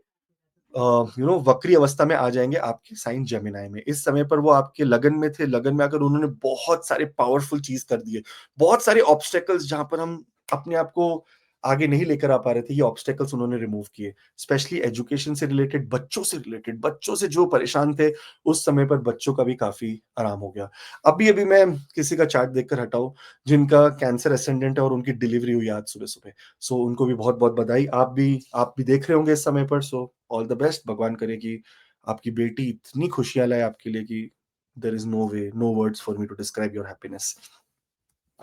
वक्री अवस्था में आ जाएँगे आपके साइन जेमिनी में। इस समय पर वो आपके लगन में थे, लगन में आकर उन्होंने बहुत सारे पावरफुल चीज़ कर दिए। बहुत सारे ऑब्स्टेकल्स जहाँ पर हम अपने आप को आगे नहीं लेकर आ पा रहे थे, ये ऑब्स्टेकल्स उन्होंने रिमूव किए। स्पेशली एजुकेशन से रिलेटेड, बच्चों से जो परेशान थे, उस समय पर बच्चों का भी काफ़ी आराम हो गया। अभी-अभी मैं किसी का चार्ट देखकर हटा हूँ, जिनका कैंसर असेंडेंट है और उनकी डिलीवरी हुई आज सुबह-सुबह। सो उनको भी बहुत-बहुत बधाई। आप भी देख रहे होंगे इस समय पर, सो ऑल द बेस्ट। भगवान करे कि आपकी बेटी इतनी खुशियाँ लाए आपके लिए कि there is no way, no words for me to describe your happiness.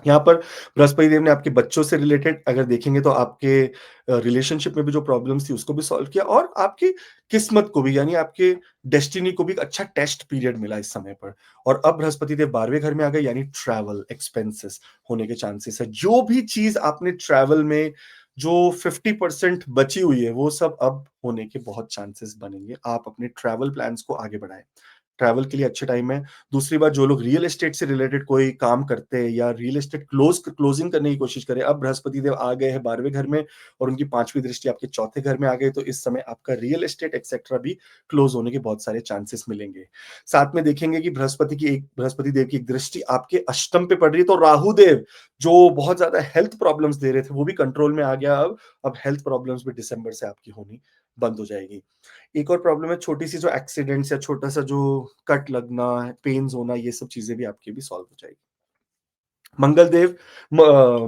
यहाँ पर बृहस्पति देव ने आपके बच्चों से रिलेटेड अगर देखेंगे तो आपके रिलेशनशिप में भी जो प्रॉब्लम्स थी उसको भी सॉल्व किया और आपकी किस्मत को भी यानी आपके डेस्टिनी को भी एक अच्छा टेस्ट पीरियड मिला इस समय पर। और अब बृहस्पति देव 12वें घर में आ गए यानी ट्रैवल एक्सपेंसेस होने के चांसेस है। जो भी चीज़ आपने ट्रैवल में जो 50% बची हुई है वो सब अब होने के बहुत चांसेस बनेंगे। आप अपने ट्रैवल प्लान्स को आगे बढ़ाएँ। ट्रैवल के लिए अच्छे टाइम है। दूसरी बात जो लोग रियल एस्टेट से रिलेटेड कोई काम करते हैं या रियल एस्टेट क्लोजिंग करने की कोशिश करें, अब बृहस्पति देव आ गए हैं 12वें घर में और उनकी 5वीं दृष्टि आपके चौथे घर में आ गई, तो इस समय आपका रियल एस्टेट एक्सेट्रा भी क्लोज होने के बहुत सारे चांसेस मिलेंगे। साथ में देखेंगे कि बृहस्पति देव की एक दृष्टि आपके अष्टम पे पड़ रही है, तो राहु देव जो बहुत ज़्यादा हेल्थ प्रॉब्लम्स दे रहे थे, वो भी कंट्रोल में आ गया अब। अब हेल्थ प्रॉब्लम्स भी दिसंबर से आपकी होनी बंद हो जाएगी। एक और प्रॉब्लम है छोटी-सी जो एक्सीडेंट्स या छोटा-सा जो कट लगना, पेन्स होना, ये सब चीज़ें भी आपकी भी सॉल्व हो जाएगी। मंगल देव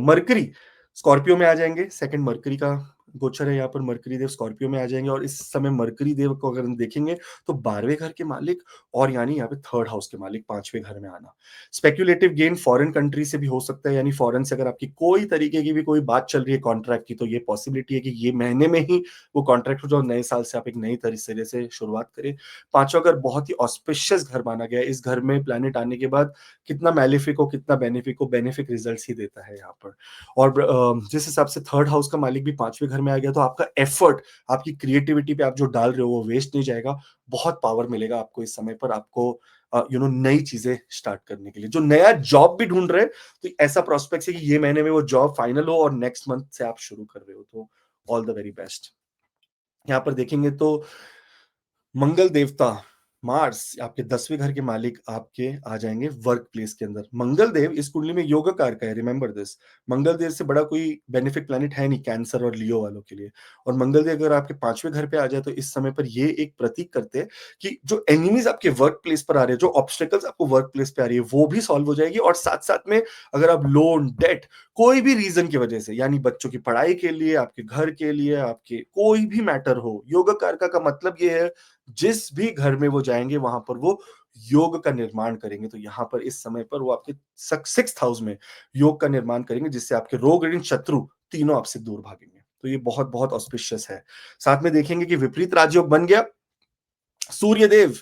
मरकरी स्कॉर्पियो में आ जाएँगे, सेकंड मरकरी का गोचर है यहाँ पर, मरकरी देव स्कॉर्पियो में आ जाएँगे और इस समय मरकरी देव को अगर हम देखेंगे तो 12वें घर के मालिक और यानी यहाँ पे थर्ड हाउस के मालिक 5वें घर में आना। स्पेक्युलेटिव गेन फॉरेन कंट्री से भी हो सकता है यानी फॉरेन से अगर आपकी कोई तरीके की भी कोई बात चल रही है कॉन्ट्रैक्ट की, तो ये पॉसिबिलिटी है कि ये महीने में ही वो कॉन्ट्रैक्ट हो जाए और नए साल से आप एक नई सिरे से शुरुआत करें। पाँचवाँ घर बहुत ही ऑस्पिशियस घर माना गया है। इस घर में प्लैनेट आने के बाद कितना मैलेफिक हो, कितना बेनिफिक हो, बेनिफिक रिजल्ट्स ही देता है यहाँ पर। और जिस हिसाब से थर्ड हाउस का मालिक भी 5वें घर में आ गया, तो आपका एफर्ट, आपकी क्रिएटिविटी पे आप जो डाल रहे हो, वो वेस्ट नहीं जाएगा। बहुत पावर मिलेगा आपको इस समय पर, आपको नई चीज़ें स्टार्ट करने के लिए। जो नया जॉब भी ढूँढ रहे हैं, तो ऐसा प्रॉस्पेक्ट्स है कि ये महीने में वो जॉब फाइनल हो और नेक्स्ट मंथ से आप शुरू कर रहे हो, तो ऑल द वेरी बेस्ट। यहाँ पर देखेंगे तो मंगल देवता मार्स आपके 10वें घर के मालिक आपके आ जाएँगे वर्क प्लेस के अंदर। मंगल देव इस कुंडली में योग कारक है, रिमेंबर दिस। मंगल देव से बड़ा कोई बेनिफिक प्लैनेट है नहीं कैंसर और लियो वालों के लिए। और मंगल देव अगर आपके 5वें घर पे आ जाए तो इस समय पर ये एक प्रतीक करते हैं कि जो एनिमीज़ आपके वर्क प्लेस पर आ रहे हैं, जो ऑब्स्टेकल्स आपको वर्क प्लेस पे आ रही है, वो भी सॉल्व हो जाएगी और साथ-साथ में अगर आप लोन, डेट कोई भी रीज़न की वजह से यानी बच्चों की पढ़ाई के लिए, आपके घर के लिए, आपके कोई भी मैटर हो, योग कारक का मतलब ये है जिस भी घर में वो जाएँगे वहाँ पर वो योग का निर्माण करेंगे। तो यहाँ पर इस समय पर वो आपके 6th हाउस में योग का निर्माण करेंगे जिससे आपके रोग, ऋण, शत्रु तीनों आपसे दूर भागेंगे। तो ये बहुत-बहुत ऑस्पिशियस है। साथ में देखेंगे कि विपरीत राजयोग बन गया सूर्यदेव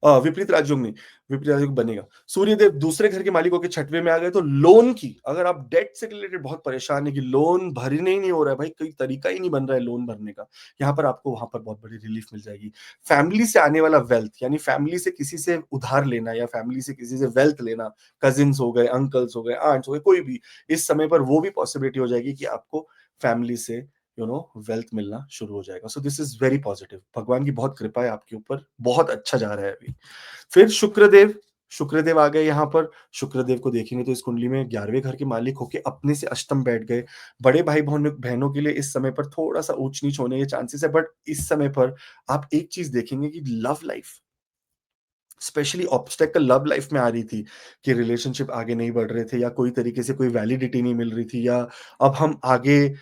विपरीत राजयोग नहीं, विपरीत राजयोग बनेगा। सूर्यदेव दूसरे घर के मालिक होके 6वें में आ गए तो लोन की अगर आप डेट से रिलेटेड बहुत परेशान है कि लोन भरने ही नहीं हो रहा है भाई, कोई तरीका ही नहीं बन रहा है लोन भरने का, यहाँ पर आपको वहाँ पर बहुत बड़ी रिलीफ मिल जाएगी। फैमिली से आने वाला वेल्थ यानी फैमिली से किसी से उधार लेना या फैमिली से किसी से वेल्थ लेना, कज़िन्स हो गए, अंकल्स हो गए, आंट्स हो गए, कोई भी, इस समय पर वो भी पॉसिबिलिटी हो जाएगी कि आपको फैमिली से वेल्थ मिलना शुरू हो जाएगा। So this is very positive. भगवान की बहुत कृपा है आपके ऊपर, बहुत अच्छा जा रहा है अभी। फिर शुक्रदेव आ गए यहाँ पर। शुक्रदेव को देखेंगे तो इस कुंडली में 11वें घर के मालिक होके अपने से अष्टम बैठ गए। बड़े भाई बहनों के लिए इस समय पर थोड़ा सा ऊंच नीच होने के चांसेस है, बट इस समय पर आप एक चीज देखेंगे कि love life specially obstacle love life में आ रही थी कि रिलेशनशिप आगे नहीं बढ़ रहे थे या कोई तरीके से कोई वैलिडिटी नहीं मिल रही थी, या अब हम आगे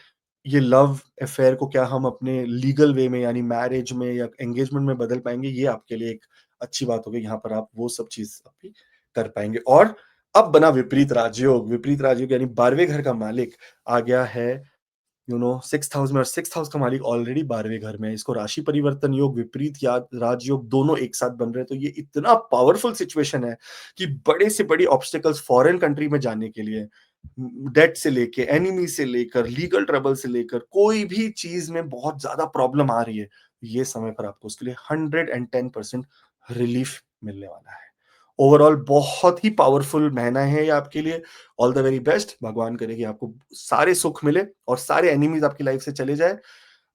ये लव अफेयर को क्या हम अपने लीगल वे में यानी मैरिज में या एंगेजमेंट में बदल पाएँगे, ये आपके लिए एक अच्छी बात होगी। यहाँ पर आप वो सब चीज़ अभी कर पाएँगे। और अब बना विपरीत राजयोग यानी 12वें घर का मालिक आ गया है सिक्स्थ हाउस में, और सिक्स्थ हाउस का मालिक ऑलरेडी 12वें घर में है। इसको राशि परिवर्तन योग, विपरीत याद राजयोग दोनों एक साथ बन रहे हैं। तो ये इतना पावरफुल सिचुएशन है कि बड़े से बड़ी ऑब्स्टिकल्स फॉरेन कंट्री में जाने के लिए, डेट से लेके, एनिमी से लेकर, लीगल ट्रबल से लेकर, कोई भी चीज में बहुत ज्यादा प्रॉब्लम आ रही है, ये समय पर आपको उसके लिए 110% रिलीफ मिलने वाला है। ओवरऑल बहुत ही पावरफुल महीना है ये आपके लिए। All the very best. भगवान करे कि आपको सारे सुख मिले और सारे एनिमीज आपकी लाइफ से चले जाए।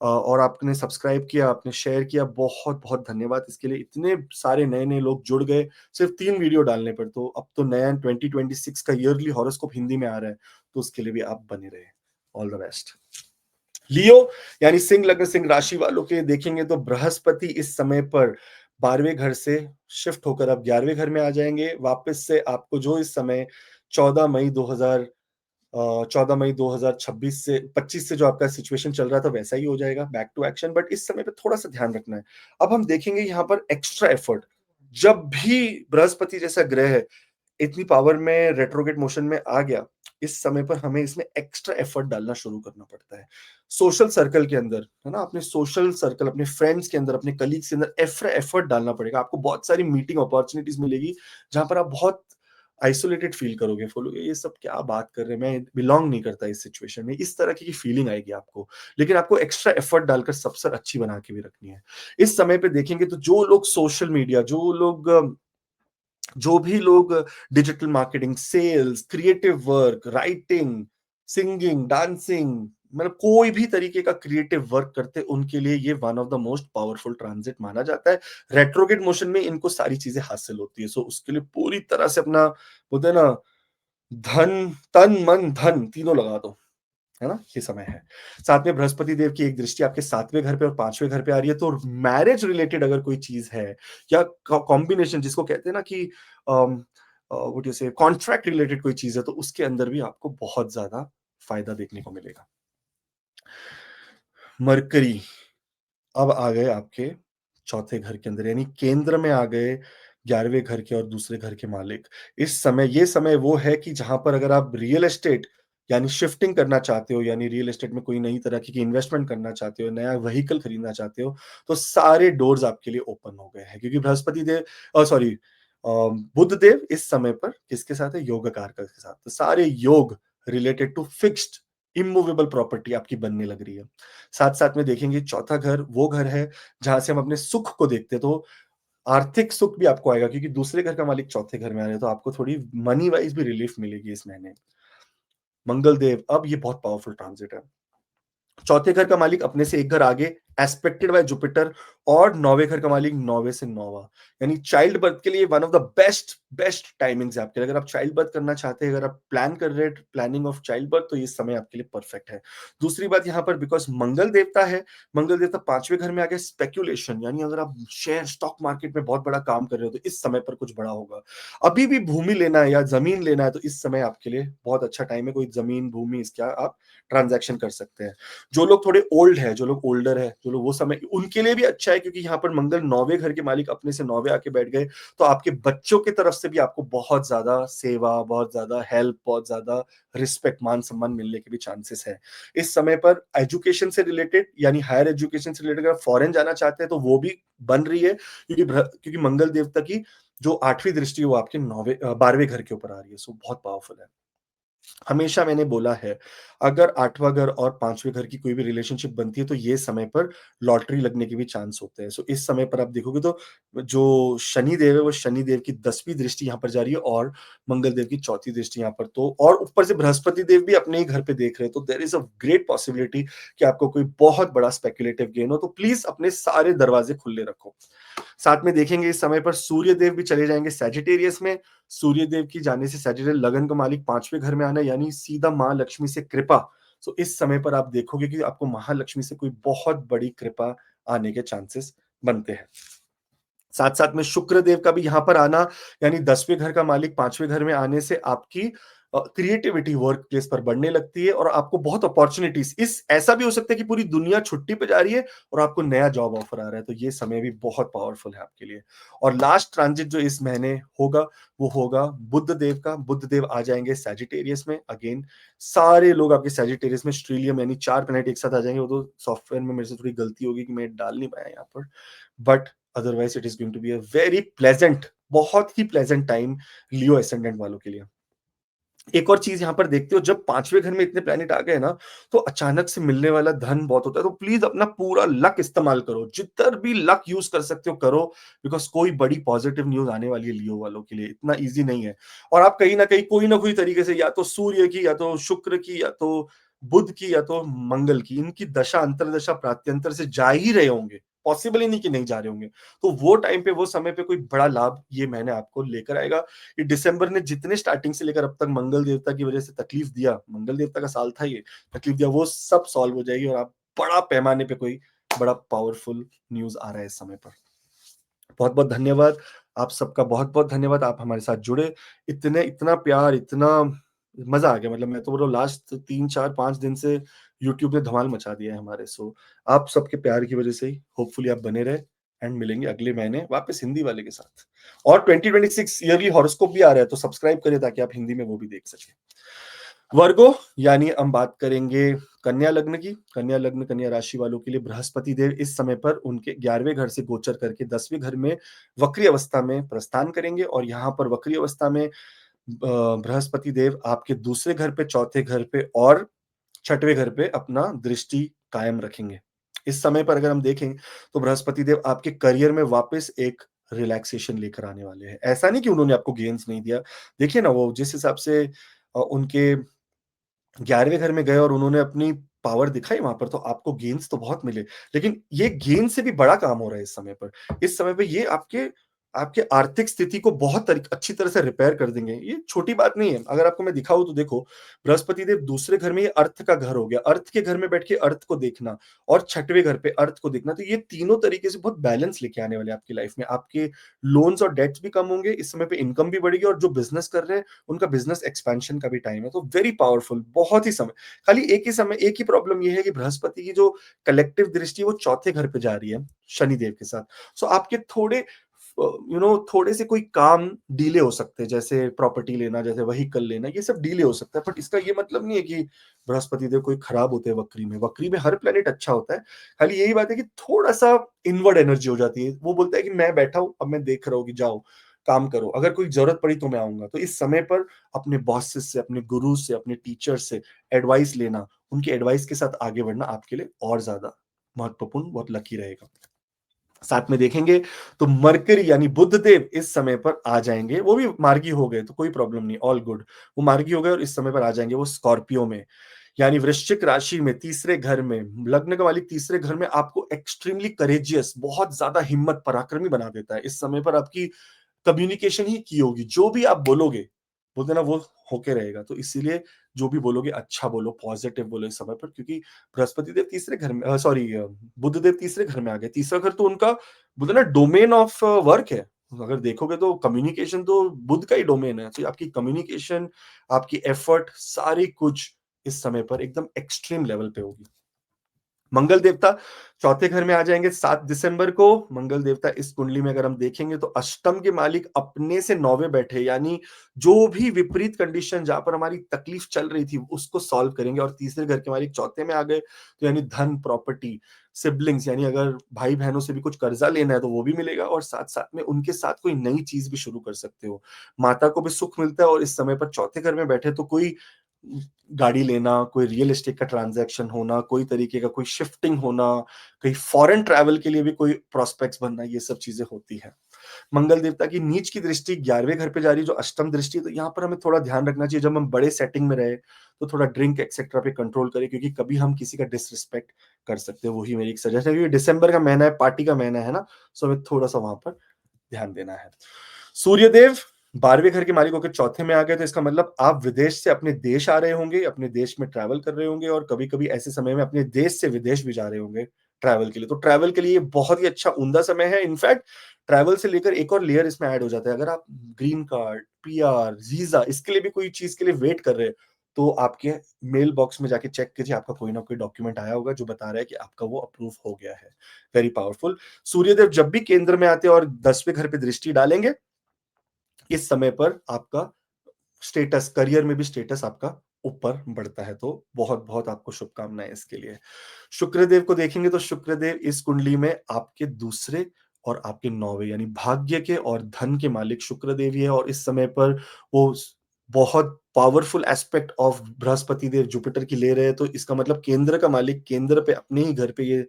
और आपने सब्सक्राइब किया, आपने शेयर किया, बहुत बहुत धन्यवाद इसके लिए। इतने सारे नए नए लोग जुड़ गए सिर्फ 3 वीडियो डालने पर। तो अब तो नया 2026 का ईयरली हॉरोस्कोप हिंदी में आ रहा है, तो उसके लिए भी आप बने रहे। All the best. लियो यानी सिंह लग्न सिंह राशि वालों के देखेंगे तो बृहस्पति इस समय पर 12वें घर से शिफ्ट होकर अब 11वें घर में आ जाएंगे वापस से। आपको जो इस समय 14 मई 2000 14 मई 2026 से 25 से जो आपका सिचुएशन चल रहा था वैसा ही हो जाएगा, बैक टू एक्शन। बट इस समय पे थोड़ा सा ध्यान रखना है। अब हम देखेंगे यहाँ पर एक्स्ट्रा एफर्ट। जब भी बृहस्पति जैसा ग्रह इतनी पावर में रेट्रोगेट मोशन में आ गया, इस समय पर हमें इसमें एक्स्ट्रा एफर्ट डालना शुरू करना पड़ता है। सोशल सर्कल के अंदर, है ना, अपने सोशल सर्कल, अपने फ्रेंड्स के अंदर, अपने कलीग्स के अंदर एक्स्ट्रा एफर्ट डालना पड़ेगा। आपको बहुत सारी मीटिंग अपॉर्चुनिटीज मिलेगी जहां पर आप बहुत आइसोलेटेड फील करोगे, बोलोगे ये सब क्या बात कर रहे हैं, मैं बिलोंग नहीं करता इस सिचुएशन में, इस तरह की फीलिंग आएगी आपको। लेकिन आपको एक्स्ट्रा एफर्ट डालकर सबसे अच्छी बना के भी रखनी है। इस समय पे देखेंगे तो जो लोग सोशल मीडिया, जो भी लोग digital marketing, sales, creative work, writing, singing, dancing, मतलब कोई भी तरीके का क्रिएटिव वर्क करते हैं, उनके लिए ये one of the most powerful transit माना जाता है। रेट्रोगेट मोशन में इनको सारी चीजें हासिल होती है। सो उसके लिए पूरी तरह से अपना, बोलते हैं ना, धन, तन मन धन तीनों लगा दो, है ना, ये समय है। साथ में बृहस्पति देव की एक दृष्टि आपके 7वें घर पे और 5वें घर पे आ रही है। तो मैरिज रिलेटेड अगर कोई चीज है, या कॉम्बिनेशन जिसको कहते हैं ना कि व्हाट यू से कॉन्ट्रैक्ट रिलेटेड कोई चीज है, तो उसके अंदर भी आपको बहुत ज्यादा फायदा देखने को मिलेगा। मरकरी अब आ गए आपके चौथे घर के अंदर, यानी केंद्र में आ गए 11वें घर के और दूसरे घर के मालिक। इस समय, ये समय वो है कि जहां पर अगर आप रियल एस्टेट यानी शिफ्टिंग करना चाहते हो, यानी रियल एस्टेट में कोई नई तरह की इन्वेस्टमेंट करना चाहते हो, नया व्हीकल खरीदना चाहते हो, तो सारे डोर्स आपके लिए ओपन हो गए हैं। क्योंकि बृहस्पति देव, सॉरी, बुध देव इस समय पर किसके साथ है, योग कारक के साथ। तो सारे योग related to fixed immovable property आपकी बनने लग रही है। साथ साथ में देखेंगे चौथा घर वो घर है जहां से हम अपने सुख को देखते हैं। तो आर्थिक सुख भी आपको आएगा, क्योंकि दूसरे घर का मालिक चौथे घर में आ रहे हैं, तो आपको थोड़ी मनी वाइज भी रिलीफ मिलेगी इस महीने। मंगल देव, अब ये बहुत पावरफुल ट्रांजिट है। चौथे घर का मालिक अपने से एक घर आगे एस्पेक्टेड बाय जुपिटर, और 9वें घर का मालिक 9वें से 9वां, यानी चाइल्ड बर्थ के लिए one of the best best timings है आपके लिए। अगर आप चाइल्ड बर्थ करना चाहते हैं, अगर आप प्लान कर रहे हैं प्लानिंग ऑफ चाइल्ड बर्थ, तो ये समय आपके लिए परफेक्ट है। दूसरी बात यहाँ पर, बिकॉज मंगल देवता है, मंगल देवता 5वें घर में आ गया, स्पेक्यूलेशन, यानी अगर आप शेयर स्टॉक मार्केट में बहुत बड़ा काम कर रहे हो तो इस समय पर कुछ बड़ा होगा। अभी भी भूमि लेना है या जमीन लेना है, तो इस समय आपके लिए बहुत अच्छा टाइम है। कोई जमीन भूमि इसका आप ट्रांजैक्शन कर सकते हैं। जो लोग थोड़े ओल्ड है, जो लोग ओल्डर है, जो लोग वो समय, उनके लिए भी अच्छा है, क्योंकि यहाँ पर मंगल 9वें घर के मालिक अपने से 9वें आके बैठ गए। तो आपके बच्चों की तरफ से भी आपको बहुत ज्यादा सेवा, बहुत ज्यादा हेल्प, बहुत ज्यादा रिस्पेक्ट, मान सम्मान मिलने के भी चांसेस है इस समय पर। एजुकेशन से रिलेटेड, यानी हायर एजुकेशन से रिलेटेड अगर फॉरेन जाना चाहते हैं तो वो भी बन रही है, क्योंकि मंगल देवता की जो 8वीं दृष्टि है वो आपके 12वें घर के ऊपर आ रही है। सो बहुत पावरफुल है। हमेशा मैंने बोला है, अगर 8वां घर और 5वें घर की कोई भी रिलेशनशिप बनती है तो ये समय पर लॉटरी लगने के भी चांस होते हैं। सो इस समय पर आप देखोगे तो जो शनि देव है, वो शनि देव की 10वीं दृष्टि यहाँ पर जा रही है, और मंगल देव की 4थी दृष्टि यहाँ पर, तो और ऊपर से बृहस्पति देव भी अपने ही घर पे देख रहे हैं। तो there is a great possibility कि आपको कोई बहुत बड़ा स्पेक्युलेटिव गेन हो। तो प्लीज अपने सारे दरवाजे खुले रखो। साथ में देखेंगे इस समय पर सूर्य देव भी चले जाएंगे सैजिटेरियस में। सूर्य देव की जाने से सैजिटेरियस लगन का मालिक 5वें घर में आना, यानी सीधा माँ लक्ष्मी से कृपा। तो इस समय पर आप देखोगे कि आपको महालक्ष्मी से कोई बहुत बड़ी कृपा आने के चांसेस बनते हैं। साथ साथ में शुक्र देव का भी यहां पर आना, यानी 10वें घर का मालिक 5वें घर में आने से आपकी क्रिएटिविटी वर्क प्लेस पर बढ़ने लगती है और आपको बहुत अपॉर्चुनिटीज, इस ऐसा भी हो सकता है कि पूरी दुनिया छुट्टी पे जा रही है और आपको नया जॉब ऑफर आ रहा है, तो ये समय भी बहुत पावरफुल है आपके लिए। और लास्ट ट्रांजिट जो इस महीने होगा वो होगा बुध देव का। बुध देव आ जाएंगे सैजिटेरियस में। अगेन सारे लोग आपके सैजिटेरियस में स्ट्रीलियम यानी 4 प्लैनेट एक साथ आ जाएंगे। वो तो सॉफ्टवेयर में मेरे से थोड़ी गलती होगी कि मैं डाल नहीं पाया यहाँ पर, but otherwise it is going to be a very pleasant, बहुत ही प्लेजेंट टाइम लियो एसेंडेंट वालों के लिए। एक और चीज यहां पर देखते हो, जब पांचवें घर में इतने प्लैनेट आ गए ना, तो अचानक से मिलने वाला धन बहुत होता है। तो प्लीज अपना पूरा लक इस्तेमाल करो, जितना भी लक यूज कर सकते हो करो, बिकॉज कोई बड़ी पॉजिटिव न्यूज आने वाली है लियो वालों के लिए, इतना इजी नहीं है। और आप कहीं ना कोई तरीके से या तो सूर्य की, या तो शुक्र की, या तो बुध की, या तो मंगल की, इनकी दशा अंतरदशा प्रात्यंतर से जा ही रहे होंगे। पॉसिबल ही नहीं कि नहीं जा रहे होंगे। तो वो टाइम पे, वो समय पे कोई बड़ा लाभ ये मैंने आपको लेकर आएगा। ये दिसंबर ने जितने स्टार्टिंग से लेकर अब तक मंगल देवता की वजह से तकलीफ दिया, मंगल देवता का साल था ये, तकलीफ दिया, वो सब सॉल्व हो जाएगी और आप बड़ा पैमाने पे कोई बड़ा पावरफुल न्यूज आ रहा है इस समय पर। बहुत बहुत धन्यवाद आप सबका, बहुत बहुत धन्यवाद आप हमारे साथ जुड़े। इतने इतना प्यार, इतना मजा आ गया, मतलब मैं तो बोलो लास्ट 3 4 5 दिन से यूट्यूब ने धमाल मचा दिया है हमारे। सो आप सबके प्यार की वजह से ही होपफुली आप बने रहे, एंड मिलेंगे अगले महीने वापस हिंदी वाले के साथ। और 2026 ईयरली हॉरोस्कोप भी आ रहा है, तो सब्सक्राइब करें ताकि आप हिंदी में वो भी देख सकें। वर्गो, यानी हम बात करेंगे कन्या लग्न की। कन्या लग्न, कन्या राशि वालों के लिए बृहस्पति देव इस समय पर उनके 11वें घर से गोचर करके 10वें घर में वक्री अवस्था में प्रस्थान करेंगे। और यहाँ पर वक्री अवस्था में बृहस्पति देव आपके दूसरे घर पे, चौथे घर पे और छठवें घर पे अपना दृष्टि कायम रखेंगे। इस समय पर अगर हम देखें तो बृहस्पति देव आपके करियर में वापस एक रिलैक्सेशन लेकर आने वाले हैं। ऐसा नहीं कि उन्होंने आपको गेन्स नहीं दिया, देखिए ना वो जिस हिसाब से उनके 11वें घर में गए और उन्होंने अपनी पावर दिखाई वहां पर, तो आपको गेन्स तो बहुत मिले, लेकिन ये गेन से भी बड़ा काम हो रहा है इस समय पर। इस समय पे ये आपके आपके आर्थिक स्थिति को बहुत अच्छी तरह से रिपेयर कर देंगे। ये छोटी बात नहीं है। अगर आपको मैं दिखाऊं तो देखो, बृहस्पति देव दूसरे घर में, ये अर्थ का घर हो गया, अर्थ के घर में बैठ के अर्थ को देखना, और छठवें घर पे अर्थ को देखना, तो ये तीनों तरीके से बहुत बैलेंस लेके आने वाले आपकी लाइफ में। आपके लोन्स और डेट्स भी कम होंगे इस समय पे, इनकम भी बढ़ेगी, और जो बिजनेस कर रहे हैं उनका बिजनेस एक्सपेंशन का भी टाइम है। तो वेरी पावरफुल, बहुत ही समय। खाली एक ही प्रॉब्लम ये है कि बृहस्पति की जो कलेक्टिव दृष्टि है वो चौथे घर पे जा रही है शनिदेव के साथ। सो आपके थोड़े थोड़े से कोई काम डीले हो सकते हैं, जैसे प्रॉपर्टी लेना, जैसे व्हीकल लेना, ये सब डीले हो सकता है। बट इसका ये मतलब नहीं है कि बृहस्पति देव कोई खराब होते हैं वक्री में। वक्री में हर प्लेनेट अच्छा होता है, खाली यही बात है कि थोड़ा सा इनवर्ड एनर्जी हो जाती है। वो बोलता है कि मैं बैठा हूं, अब मैं देख रहा हूँ कि जाओ काम करो, अगर कोई जरूरत पड़ी तो मैं आऊंगा। तो इस समय पर अपने बॉसेस से, अपने गुरु से, अपने टीचर से एडवाइस लेना, उनकी एडवाइस के साथ आगे बढ़ना आपके लिए और ज्यादा महत्वपूर्ण, बहुत लकी रहेगा। साथ में देखेंगे तो मरकरी यानी बुध देव इस समय पर आ जाएंगे। वो भी मार्गी हो गए तो कोई प्रॉब्लम नहीं, ऑल गुड। वो मार्गी हो गए और इस समय पर आ जाएंगे वो स्कॉर्पियो में, यानी वृश्चिक राशि में, तीसरे घर में। लग्न का मालिक तीसरे घर में आपको एक्सट्रीमली करेजियस, बहुत ज्यादा हिम्मत, पराक्रमी बना देता है। इस समय पर आपकी कम्युनिकेशन ही की होगी, जो भी आप बोलोगे, बोलते ना, वो होके रहेगा। तो इसीलिए जो भी बोलोगे अच्छा बोलो, पॉजिटिव बोलो इस समय पर, क्योंकि बृहस्पति देव तीसरे घर में, सॉरी बुध देव तीसरे घर में आ गए। तीसरा घर तो उनका बोलते ना डोमेन ऑफ वर्क है। अगर देखोगे तो कम्युनिकेशन तो बुध का ही डोमेन है। तो आपकी कम्युनिकेशन, आपकी एफर्ट, सारी कुछ इस समय पर एकदम एक्सट्रीम लेवल पे होगी। मंगल देवता चौथे घर में आ जाएंगे 7 दिसंबर को। मंगल देवता इस कुंडली में अगर हम देखेंगे तो अष्टम के मालिक अपने से 9वें बैठे, यानी जो भी विपरीत कंडीशन जहां पर हमारी तकलीफ चल रही थी उसको सॉल्व करेंगे। और तीसरे घर के मालिक चौथे में आ गए, तो यानी धन, प्रॉपर्टी, सिबलिंग्स, यानी अगर भाई बहनों से भी कुछ कर्जा लेना है तो वो भी मिलेगा, और साथ साथ में उनके साथ कोई नई चीज भी शुरू कर सकते हो। माता को भी सुख मिलता है, और इस समय पर चौथे घर में बैठे तो कोई गाड़ी लेना, कोई रियल एस्टेट का ट्रांजैक्शन होना, कोई तरीके का कोई शिफ्टिंग होना, कहीं फॉरेन ट्रैवल के लिए भी कोई प्रोस्पेक्ट्स बनना, ये सब चीजें होती है। मंगल देवता की नीच की दृष्टि 11वें घर पे जा रही है, जो अष्टम दृष्टि है। तो यहाँ पर हमें थोड़ा ध्यान रखना चाहिए, जब हम बड़े सेटिंग में रहे तो थोड़ा ड्रिंक एक्सेट्रा पे कंट्रोल करें, क्योंकि कभी हम किसी का डिसरिस्पेक्ट कर सकते हैं। वही मेरी एक सजेशन है, क्योंकि दिसंबर का महीना है, पार्टी का महीना है ना, सो हमें थोड़ा सा वहां पर ध्यान देना है। सूर्यदेव 12वें घर के मालिक होकर चौथे में आ गए, तो इसका मतलब आप विदेश से अपने देश आ रहे होंगे, अपने देश में ट्रैवल कर रहे होंगे, और कभी कभी ऐसे समय में अपने देश से विदेश भी जा रहे होंगे ट्रैवल के लिए। तो ट्रैवल के लिए बहुत ही अच्छा उम्दा समय है। इनफैक्ट ट्रैवल से लेकर एक और लेयर इसमें ऐड हो जाता है। अगर आप ग्रीन कार्ड, पीआर, वीज़ा इसके लिए भी कोई चीज़ के लिए वेट कर रहे हैं, तो आपके मेल बॉक्स में जाके चेक कीजिए, आपका कोई ना कोई डॉक्यूमेंट आया होगा जो बता रहा है कि आपका वो अप्रूव हो गया है। Very powerful. सूर्यदेव जब भी केंद्र में आते हैं और 10वें घर पे दृष्टि डालेंगे, इस समय पर आपका स्टेटस, करियर में भी स्टेटस आपका ऊपर बढ़ता है। तो बहुत-बहुत आपको शुभकामनाएँ इसके लिए। शुक्रदेव को देखेंगे तो शुक्रदेव इस कुंडली में आपके दूसरे और आपके 9वें यानी भाग्य के और धन के मालिक शुक्रदेव ही है, और इस समय पर वो बहुत powerful aspect of Brihaspati Dev Jupiter की ले रहे हैं। तो इसका मतलब केंद्र का मालिक केंद्र पे अपने ही घर पे ये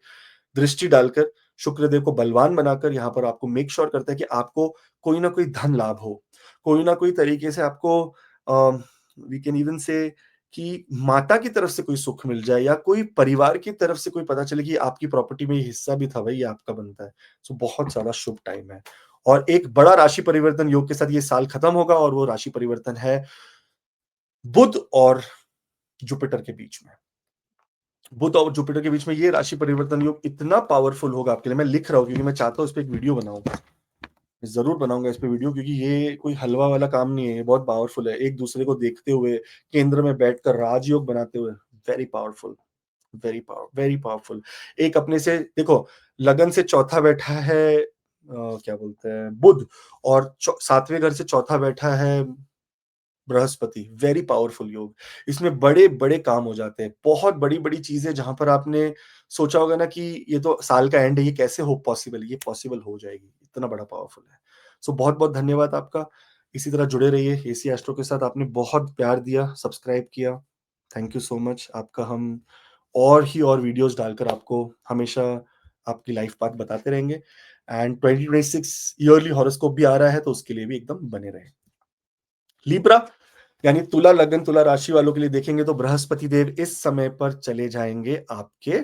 दृष्टि डालकर शुक्रदेव को बलवान बनाकर यहाँ पर आपको मेक श्योर करता है कि आपको कोई ना कोई धन लाभ हो। कोई ना कोई तरीके से आपको वी कैन इवन से कि माता की तरफ से कोई सुख मिल जाए, या कोई परिवार की तरफ से कोई पता चले कि आपकी प्रॉपर्टी में ये हिस्सा भी था भाई, ये आपका बनता है। सो बहुत ज़्यादा शुभ टाइम है। और एक बड़ा राशि परिवर्तन योग के साथ ये साल खत्म होगा, और वो राशि परिवर्तन है बुध और जुपिटर के बीच में। बुध और जुपिटर के बीच में ये राशि परिवर्तन योग इतना पावरफुल होगा आपके लिए। मैं लिख रहा हूँ क्योंकि मैं चाहता हूँ इस पे एक वीडियो बनाऊँ। ज़रूर बनाऊँगा इस पे वीडियो, क्योंकि ये कोई हलवा वाला काम नहीं है, ये बहुत पावरफुल है। एक दूसरे को देखते हुए, केंद्र में बैठकर राजयोग बनाते हुए, वेरी पावरफुल, वेरी पावरफुल। एक अपने से देखो, लगन से चौथा बैठा है क्या बोलते हैं बुध, और 7वें घर से चौथा बैठा है बृहस्पति। वेरी पावरफुल योग। इसमें बड़े-बड़े काम हो जाते हैं। बहुत बड़ी-बड़ी चीज़ें जहाँ पर आपने सोचा होगा ना कि ये तो साल का एंड है, ये कैसे हो पॉसिबल है? ये पॉसिबल हो जाएगी। इतना बड़ा पावरफुल है। सो बहुत-बहुत धन्यवाद आपका। इसी तरह जुड़े रहिए एसी एस्ट्रो के साथ। आपने बहुत प्यार दिया, सब्सक्राइब किया। थैंक यू सो मच आपका। हम और ही और वीडियोज़ डालकर आपको हमेशा आपकी लाइफ पाथ बताते रहेंगे। एंड 2026 ईयरली हॉरोस्कोप भी आ रहा है, तो उसके लिए भी एकदम बने रहें। लिब्रा यानी तुला लगन, तुला राशि वालों के लिए देखेंगे तो बृहस्पति देव इस समय पर चले जाएंगे आपके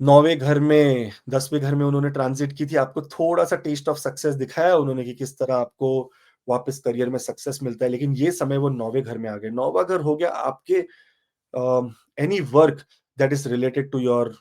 9वें घर में। 10वें घर में उन्होंने ट्रांजिट की थी। आपको थोड़ा-सा टेस्ट ऑफ सक्सेस दिखाया उन्होंने कि किस तरह आपको वापस करियर में सक्सेस मिलता है। लेकिन ये समय वो 9वें घर में आ गए। 9वाँ घर हो गया आपके any work that is related to your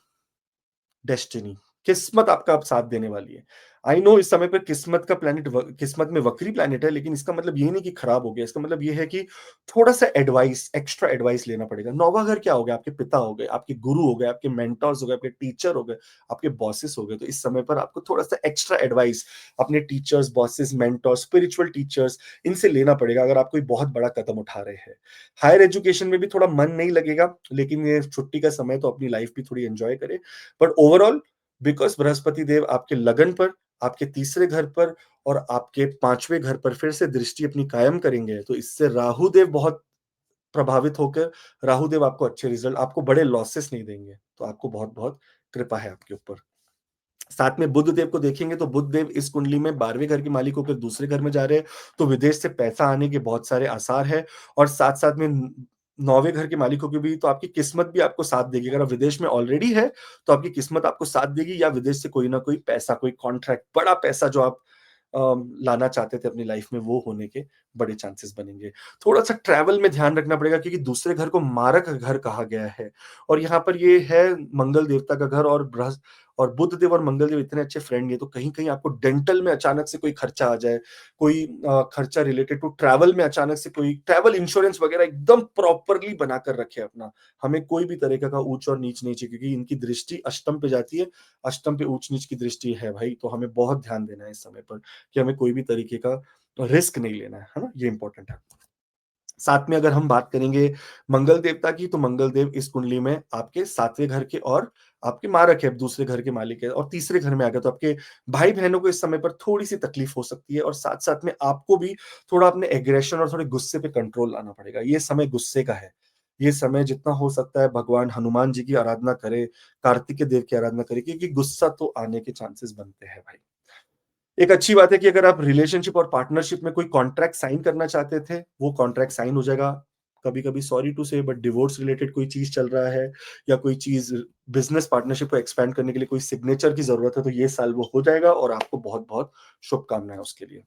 destiny. किस्मत आपका अब साथ देने वाली है। आई नो इस समय पे किस्मत का प्लैनेट किस्मत में वक्री प्लैनेट है, लेकिन इसका मतलब ये नहीं कि खराब हो गया। इसका मतलब ये है कि थोड़ा-सा एडवाइस, एक्स्ट्रा एडवाइस लेना पड़ेगा। 9वाँ घर क्या हो गया? आपके पिता हो गए, आपके गुरु हो गए, आपके मेंटर्स हो गए, आपके टीचर हो गए, आपके बॉसेस हो गए। तो इस समय पर आपको थोड़ा-सा एक्स्ट्रा एडवाइस अपने teachers, bosses, mentors, spiritual teachers इनसे लेना पड़ेगा अगर आप कोई बहुत बड़ा कदम उठा रहे हैं। हायर एजुकेशन में भी थोड़ा मन नहीं लगेगा, लेकिन ये छुट्टी का समय तो अपनी लाइफ भी थोड़ी एन्जॉय करें। बट ओवरऑल बिकॉज़ बृहस्पति देव आपके लगन पर, आपके तीसरे घर पर और आपके 5वें घर पर फिर से दृष्टि अपनी कायम करेंगे, तो इससे राहु देव बहुत प्रभावित होकर राहु देव आपको अच्छे रिज़ल्ट, आपको बड़े लॉसेस नहीं देंगे। तो आपको बहुत-बहुत कृपा है आपके ऊपर। साथ में बुध देव को देखेंगे तो बुध देव इस कुंडली में 12वें घर के मालिक होकर दूसरे घर में जा रहे हैं, तो विदेश से पैसा आने के बहुत सारे आसार हैं। और साथ-साथ में 9वें घर के मालिकों की भी, तो आपकी किस्मत भी आपको साथ देगी। अगर आप विदेश में ऑलरेडी है, तो आपकी किस्मत आपको साथ देगी, या विदेश से कोई ना कोई पैसा, कोई कॉन्ट्रैक्ट, बड़ा पैसा जो आप लाना चाहते थे अपनी लाइफ में, वो होने के बड़े चांसेस बनेंगे। थोड़ा-सा ट्रैवल में ध्यान रखना पड़ेगा, क्योंकि दूसरे घर को मारक घर कहा गया है, और यहाँ पर ये है मंगल देवता का घर, और बुध देव और मंगल देव इतने अच्छे फ्रेंड हैं, तो कहीं-कहीं आपको डेंटल में अचानक से कोई खर्चा आ जाए, कोई खर्चा रिलेटेड टू ट्रैवल में अचानक से कोई ट्रैवल इंश्योरेंस वगैरह एकदम प्रॉपरली बनाकर रखें अपना। हमें कोई भी तरीके का ऊँच और नीच नहीं चाहिए, क्योंकि इनकी दृष्टि अष्टम पे जाती है। अष्टम पे ऊँच-नीच की दृष्टि है भाई, तो हमें बहुत ध्यान देना है इस समय पर कि हमें कोई भी तरीके का रिस्क नहीं लेना है ना? ये इम्पोर्टेंट है। साथ में अगर हम बात करेंगे मंगल देवता की, तो मंगल देव इस कुंडली में आपके 7वें घर के और आपके मारक है, दूसरे घर के मालिक है, और तीसरे घर में आ गया, तो आपके भाई-बहनों को इस समय पर थोड़ी-सी तकलीफ हो सकती है, और साथ-साथ में आपको भी थोड़ा अपने एग्रेशन और थोड़े गुस्से पे कंट्रोल लाना पड़ेगा। ये समय गुस्से का है। ये समय जितना हो सकता है भगवान हनुमान जी की आराधना करें, कार्तिकेय देव की आराधना करें, क्योंकि गुस्सा तो आने के चांसेस बनते हैं भाई। एक अच्छी बात है कि अगर आप रिलेशनशिप और पार्टनरशिप में कोई कॉन्ट्रैक्ट साइन करना चाहते थे, वो कॉन्ट्रैक्ट साइन हो जाएगा। कभी-कभी सॉरी टू से बट डिवोर्स रिलेटेड कोई चीज़ चल रहा है, या कोई चीज़ बिज़नेस पार्टनरशिप को एक्सपैंड करने के लिए कोई सिग्नेचर की ज़रूरत है, तो ये साल वो हो जाएगा, और आपको बहुत-बहुत शुभकामनाएँ उसके लिए।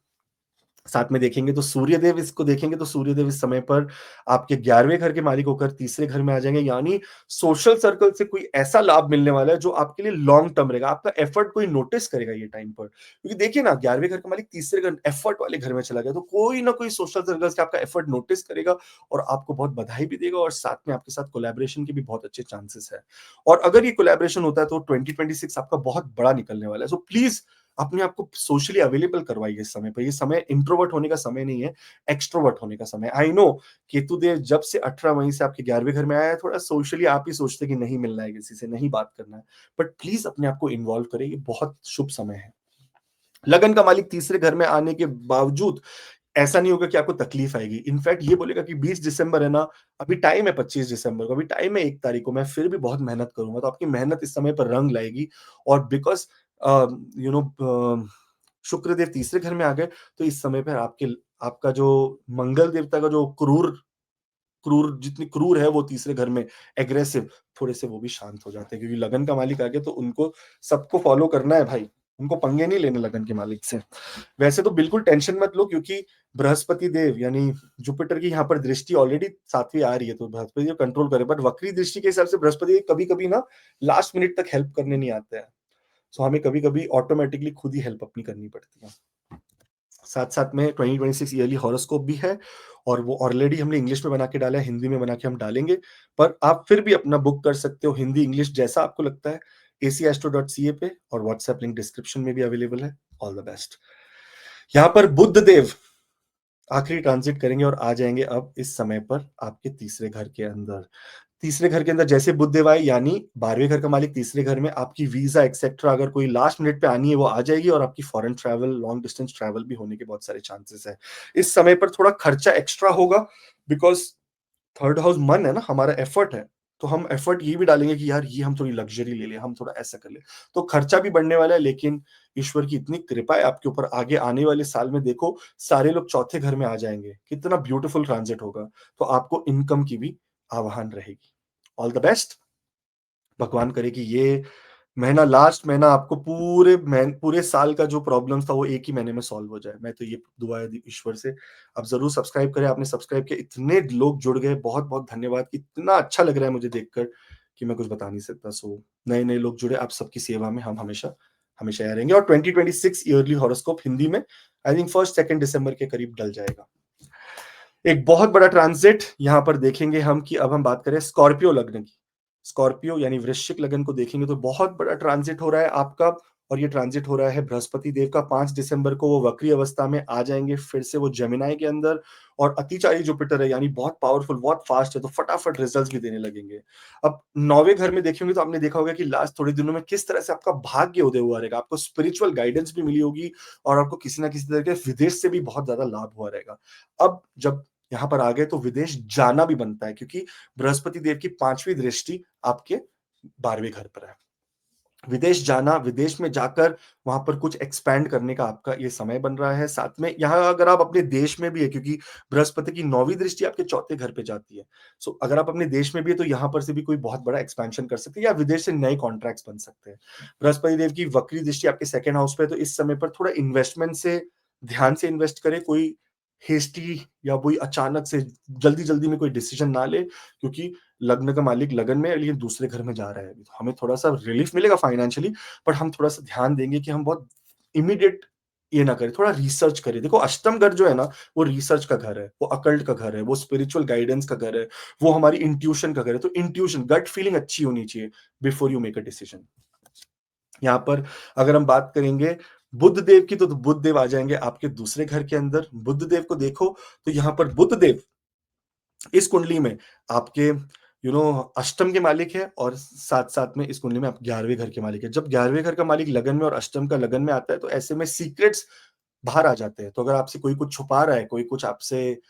साथ में देखेंगे तो सूर्यदेव इसको देखेंगे तो सूर्यदेव इस समय पर आपके 11वें घर के मालिक होकर तीसरे घर में आ जाएँगे, यानी सोशल सर्कल से कोई ऐसा लाभ मिलने वाला है जो आपके लिए लॉन्ग टर्म रहेगा। आपका एफर्ट कोई नोटिस करेगा ये टाइम पर। क्योंकि देखिए ना, 11वें घर का मालिक तीसरे घर एफर्ट वाले घर में चला गया, तो कोई ना कोई सोशल सर्कल से आपका एफर्ट नोटिस करेगा और आपको बहुत बधाई भी देगा और साथ में आपके साथ कोलैबोरेशन के भी बहुत अच्छे चांसेस है। और अगर ये कोलैबोरेशन होता है तो 2026 आपका बहुत बड़ा निकलने वाला है। सो प्लीज़ अपने आप को सोशली अवेलेबल करवाइए इस समय पे। ये समय इंट्रोवर्ट होने का समय नहीं है, एक्सट्रोवर्ट होने का समय है। आई नो केतुदेव जब से 18 मई से आपके 11वें घर में आया है, थोड़ा सोशली आप ही सोचते हैं कि नहीं मिलना है किसी से, नहीं बात करना है। बट प्लीज़ अपने आप को इन्वॉल्व करें, ये बहुत शुभ समय है। लगन का मालिक तीसरे घर में आने के बावजूद ऐसा नहीं होगा कि आपको तकलीफ आएगी। इनफैक्ट ये बोलेगा कि 20 दिसंबर है ना, अभी टाइम है 25 दिसंबर को, अभी टाइम है 1 तारीख को, मैं फिर भी बहुत मेहनत करूँगा। तो आपकी मेहनत इस समय पर रंग लाएगी और because a, you know Shukradev तीसरे घर में आ गए, तो इस समय पे आपका जो मंगल देवता का जो क्रूर क्रूर जितनी क्रूर है वो तीसरे घर में एग्रेसिव, थोड़े से वो भी शांत हो जाते हैं क्योंकि लगन का मालिक आ गया तो उनको सबको फॉलो करना है भाई। उनको पंगे नहीं लेने लगन के मालिक से। वैसे तो बिल्कुल टेंशन मत लो क्योंकि बृहस्पति देव यानी जुपिटर की यहाँ पर दृष्टि ऑलरेडी 7वीं आ रही है, तो बृहस्पति देव कंट्रोल करे, बट वक्री दृष्टि के हिसाब से बृहस्पति देव कभी-कभी ना लास्ट मिनट तक हेल्प करने नहीं आते हैं। सो हमें कभी-कभी ऑटोमैटिकली खुद ही हेल्प अपनी करनी पड़ती है। साथ-साथ में 2026 ईयरली हॉरोस्कोप भी है और वो ऑलरेडी हमने इंग्लिश में बना के डाला है, हिंदी में बना के हम डालेंगे। पर आप फिर भी अपना बुक कर सकते हो हिंदी, इंग्लिश जैसा आपको लगता है, acastro.ca पे और व्हाट्सएप लिंक डिस्क्रिप्शन में भी अवेलेबल है। All the best. यहाँ पर बुध देव आखिरी ट्रांज़िट करेंगे और आ जाएँगे अब इस समय पर आपके तीसरे घर के अंदर। तीसरे घर के अंदर जैसे बुध देव आए यानी 12वें घर का मालिक तीसरे घर में आपकी वीज़ा एक्सेट्रा अगर कोई लास्ट मिनट पे आनी है वो आ जाएगी और आपकी foreign travel, long distance travel भी होने के बहुत सारे चांसेस हैं। इस समय पर थोड़ा खर्चा एक्स्ट्रा होगा बिकॉज़ थर्ड हाउस मन है ना, हमारा एफर्ट है। तो हम एफर्ट ये भी डालेंगे कि यार ये हम थोड़ी लग्ज़री ले लें, हम थोड़ा ऐसा कर लें। तो खर्चा भी बढ़ने वाला है लेकिन ईश्वर की इतनी कृपा है आपके ऊपर आगे आने वाले साल में देखो सारे लोग चौथे घर में आ जाएँगे। कितना ब्यूटीफुल ट्रांज़िट होगा। तो आपको इनकम की भी आवाहन रहेगी। All the best. भगवान करे कि ये महीना लास्ट महीना आपको पूरे साल का जो प्रॉब्लम्स था वो एक ही महीने में सॉल्व हो जाए। मैं तो ये दुआ है ईश्वर से। आप ज़रूर सब्सक्राइब करें, आपने सब्सक्राइब किया, इतने लोग जुड़ गए, बहुत-बहुत धन्यवाद। इतना अच्छा लग रहा है मुझे देखकर कि मैं कुछ बता नहीं सकता। सो नए-नए लोग जुड़े, आप सबकी सेवा में हम हमेशा हमेशा यहाँ रहेंगे और 2026 ईयरली हॉरोस्कोप हिंदी में आई थिंक 1st-2nd दिसंबर के करीब डल जाएगा। एक बहुत बड़ा ट्रांज़िट यहाँ पर देखेंगे हम कि अब हम बात करें स्कॉर्पियो लग्न की। स्कॉर्पियो यानी वृश्चिक लगन को देखेंगे तो बहुत बड़ा ट्रांज़िट हो रहा है आपका और ये ट्रांज़िट हो रहा है बृहस्पति देव का 5 दिसंबर को वो वक्री अवस्था में आ जाएँगे फिर से वो जेमिनी के अंदर और अतिचारी जुपिटर है यानी बहुत पावरफुल, बहुत फास्ट है तो फटाफट रिजल्ट्स भी देने लगेंगे। अब 9वें घर में देखेंगे तो आपने देखा होगा कि लास्ट थोड़े दिनों में किस तरह से आपका भाग्य उदय हुआ रहेगा। आपको स्पिरिचुअल गाइडेंस भी मिली होगी और आपको किसी न किसी तरह के विदेश से भी बहुत ज़्यादा लाभ हुआ रहेगा। अब जब यहाँ पर आ गए तो विदेश जाना भी बनता है क्योंकि बृहस्पति देव की 5वीं दृष्टि आपके 12वें घर पर है। विदेश जाना, विदेश में जाकर वहाँ पर कुछ एक्सपैंड करने का आपका ये समय बन रहा है। साथ में यहाँ अगर आप अपने देश में भी है क्योंकि बृहस्पति की 9वीं दृष्टि आपके चौथे घर पे जाती है। सो अगर आप अपने देश में भी है तो यहाँ पर से भी कोई बहुत बड़ा एक्सपेंशन कर सकते हैं या विदेश से नए कॉन्ट्रैक्ट्स बन सकते हैं। बृहस्पति देव की वक्री दृष्टि आपके 2nd हाउस पे है तो इस समय पर थोड़ा इन्वेस्टमेंट से ध्यान से इन्वेस्ट करें। कोई हेस्टी या कोई अचानक से जल्दी-जल्दी में कोई डिसीजन ना लें क्योंकि लग्न का मालिक लगन में है लेकिन दूसरे घर में जा रहा है अभी। तो हमें थोड़ा-सा रिलीफ मिलेगा फाइनेंशियली बट हम थोड़ा-सा ध्यान देंगे कि हम बहुत इमीडिएट ये ना करें, थोड़ा रिसर्च करें। देखो अष्टम घर जो है ना, वो रिसर्च का घर है, वो अकल्ट का घर है, वो स्पिरिचुअल गाइडेंस का घर है, वो हमारी इंट्यूशन का घर है। तो इंट्यूशन, गट फीलिंग अच्छी होनी चाहिए before you make a decision. यहाँ पर अगर हम बात करेंगे बुध देव की तो बुध देव आ जाएँगे आपके दूसरे घर के अंदर। बुध देव को देखो तो यहाँ पर बुध देव इस कुंडली में आपके अष्टम के मालिक है और साथ-साथ में इस कुंडली में आप 11वें घर के मालिक है। जब 11वें घर का मालिक लगन में और अष्टम का लगन में आता है तो ऐसे में सीक्रेट्स बाहर आ जाते हैं। तो अगर आपसे कोई कुछ छुपा रहा है, कोई कुछ आपसे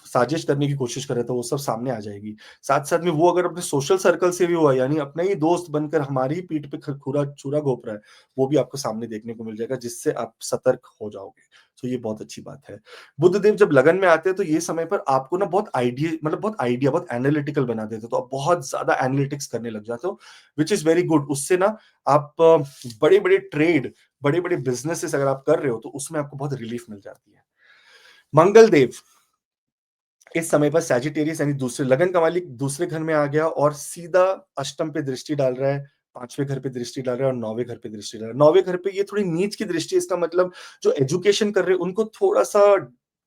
साजिश करने की कोशिश कर रहा है तो वो सब सामने आ जाएगी। साथ-साथ में वो अगर अपने सोशल सर्कल से भी हुआ यानी अपना ही दोस्त बनकर हमारी ही पीठ पे ख खुरा छुरा घोंप रहा है, वो भी आपको सामने देखने को मिल जाएगा जिससे आप सतर्क हो जाओगे। तो ये बहुत अच्छी बात है। बुध-देव जब लगन में आते हैं तो ये समय पर आपको ना बहुत आइडिया, बहुत एनालिटिकल बना देते हो, तो आप बहुत ज़्यादा एनालिटिक्स करने लग जाते हो, व्हिच इज़ वेरी गुड। उससे ना आप बड़े-बड़े ट्रेड, बड़े-बड़े बिज़नेसेस अगर आप कर रहे हो तो उसमें आपको बहुत रिलीफ मिल जाती है। मंगल देव इस समय पर सैजिटेरियस यानी दूसरे लगन का मालिक दूसरे घर में आ गया और सीधा अष्टम पे दृष्टि डाल रहा है, पांचवें घर पे दृष्टि डाल रहा है और नौवें घर पे दृष्टि डाल रहा है। नौवें घर पे ये थोड़ी नीच की दृष्टि है, इसका मतलब जो एजुकेशन कर रहे हैं उनको थोड़ा सा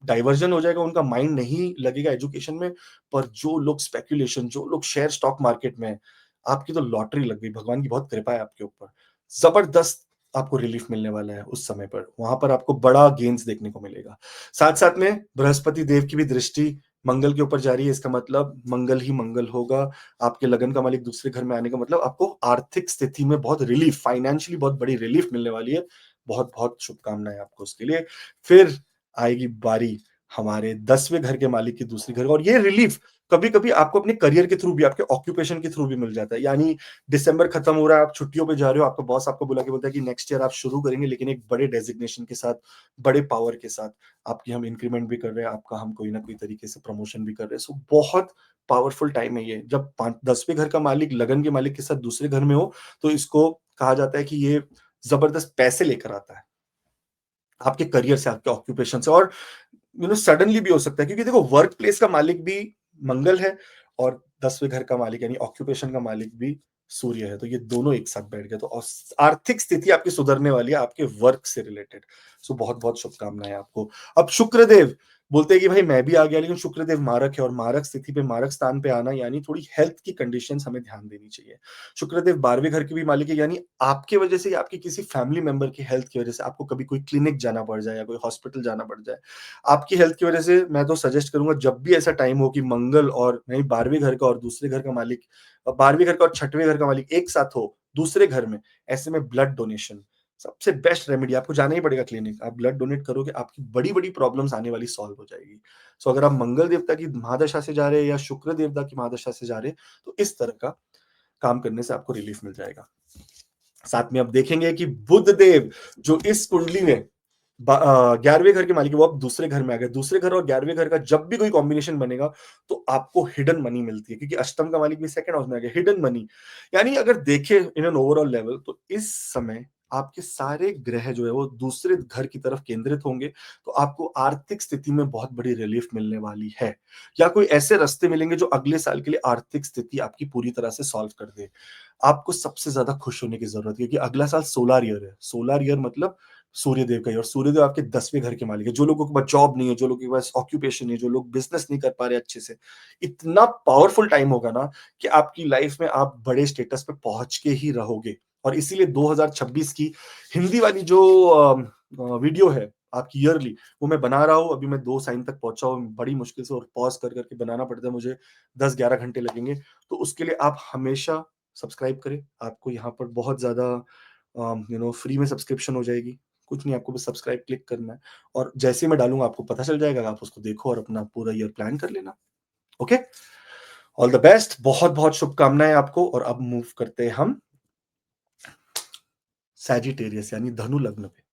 डाइवर्जन हो जाएगा, उनका माइंड नहीं लगेगा एजुकेशन में। पर जो लोग स्पेक्यूलेशन, जो लोग शेयर स्टॉक मार्केट में हैं, आपकी तो लॉटरी लग गई, भगवान की बहुत कृपा है आपके ऊपर। जबरदस्त आपको रिलीफ मिलने वाला है उस समय पर, वहां पर आपको बड़ा गेन्स देखने को मिलेगा। साथ साथ में बृहस्पति देव की भी दृष्टि मंगल के ऊपर जा रही है, इसका मतलब मंगल ही मंगल होगा। आपके लगन का मालिक दूसरे घर में आने का मतलब आपको आर्थिक स्थिति में बहुत रिलीफ, फाइनेंशियली बहुत बड़ी रिलीफ मिलने वाली है। बहुत बहुत शुभकामनाएं आपको उसके लिए। फिर आएगी बारी हमारे 10वें घर के मालिक की दूसरी घर, और ये रिलीफ कभी कभी आपको अपने करियर के थ्रू भी, आपके ऑक्यूपेशन के थ्रू भी मिल जाता है। यानी दिसंबर खत्म हो रहा है, आप छुट्टियों पे जा रहे हो, आपका बॉस आपको बुला के बोलता है कि नेक्स्ट ईयर आप शुरू करेंगे लेकिन एक बड़े डेजिग्नेशन के साथ, बड़े पावर के साथ। आपकी हम इंक्रीमेंट भी कर रहे हैं, आपका हम कोई ना कोई तरीके से प्रमोशन भी कर रहे हैं। सो बहुत पावरफुल टाइम है ये। जब 10वें घर का मालिक लगन के मालिक के साथ दूसरे घर में हो तो इसको कहा जाता है कि ये जबरदस्त पैसे लेकर आता है आपके करियर से, आपके ऑक्यूपेशन से। और सडनली भी हो सकता है, क्योंकि देखो वर्क प्लेस का मालिक भी मंगल है और 10वें घर का मालिक यानी ऑक्यूपेशन का मालिक भी सूर्य है, तो ये दोनों एक साथ बैठ गए, तो आर्थिक स्थिति आपकी सुधरने वाली है आपके वर्क से रिलेटेड। सो बहुत बहुत शुभकामनाएं आपको। अब शुक्रदेव बोलते हैं कि भाई मैं भी आ गया, लेकिन शुक्रदेव मारक है और मारक स्थिति पे, मारक स्थान पे आना यानी थोड़ी हेल्थ की कंडीशंस हमें ध्यान देनी चाहिए। शुक्रदेव 12वें घर के भी मालिक है, यानी आपके वजह से या आपके किसी फैमिली मेंबर की हेल्थ की वजह से आपको कभी कोई क्लिनिक जाना पड़ जाए या कोई हॉस्पिटल जाना पड़ जाए, आपकी हेल्थ की वजह से, मैं तो सजेस्ट करूंगा जब भी ऐसा टाइम हो कि मंगल और नहीं 12वें घर का और दूसरे घर का मालिक, 12वें घर का और 6वें घर का मालिक एक साथ हो दूसरे घर में, ऐसे में ब्लड डोनेशन सबसे बेस्ट रेमेडी। आपको जाना ही पड़ेगा क्लिनिक, आप ब्लड डोनेट करोगे, आपकी बड़ी बड़ी प्रॉब्लम्स आने वाली सॉल्व हो जाएगी। सो अगर आप मंगल देवता की महादशा से जा रहे हैं या शुक्र देवता की महादशा से जा रहे हैं तो इस तरह का काम करने से आपको रिलीफ मिल जाएगा। साथ में अब देखेंगे कि बुध देव जो इस कुंडली में 11वें घर के मालिक है, वो अब दूसरे घर में आ गए। दूसरे घर और 11वें घर का जब भी कोई कॉम्बिनेशन बनेगा तो आपको हिडन मनी मिलती है, क्योंकि अष्टम का मालिक भी सेकंड हाउस में आ गया। हिडन मनी यानी अगर देखें इन एन ओवरऑल लेवल तो इस समय आपके सारे ग्रह जो है वो दूसरे घर की तरफ केंद्रित होंगे, तो आपको आर्थिक स्थिति में बहुत बड़ी रिलीफ मिलने वाली है, या कोई ऐसे रास्ते मिलेंगे जो अगले साल के लिए आर्थिक स्थिति आपकी पूरी तरह से सॉल्व कर दे। आपको सबसे ज्यादा खुश होने की जरूरत है, क्योंकि अगला साल सोलर ईयर है। सोलर ईयर मतलब सूर्यदेव का ही, और सूर्यदेव आपके 10वें घर के मालिक है। जो लोगों के पास जॉब नहीं है, जो लोगों के पास ऑक्यूपेशन है, जो लोग बिजनेस नहीं कर पा रहे अच्छे से, इतना पावरफुल टाइम होगा ना कि आपकी लाइफ में आप बड़े स्टेटस पे पहुंच के ही रहोगे। और इसीलिए 2026 की हिंदी वाली जो वीडियो है आपकी ईयरली, वो मैं बना रहा हूँ। अभी मैं 2 साइन तक पहुंचा हूँ बड़ी मुश्किल से, और पॉज कर करके बनाना पड़ता है मुझे, 10-11 घंटे लगेंगे। तो उसके लिए आप हमेशा सब्सक्राइब करें। आपको यहाँ पर बहुत ज्यादा फ्री में सब्सक्रिप्शन हो जाएगी। कुछ नहीं, आपको बस सब्सक्राइब क्लिक करना है और जैसे ही मैं डालूंगा आपको पता चल जाएगा, आप उसको देखो और अपना पूरा ईयर प्लान कर लेना। ओके, ऑल द बेस्ट, बहुत बहुत शुभकामनाएं आपको। और अब मूव करते हैं हम सैजिटेरियस यानी धनु लग्न पे।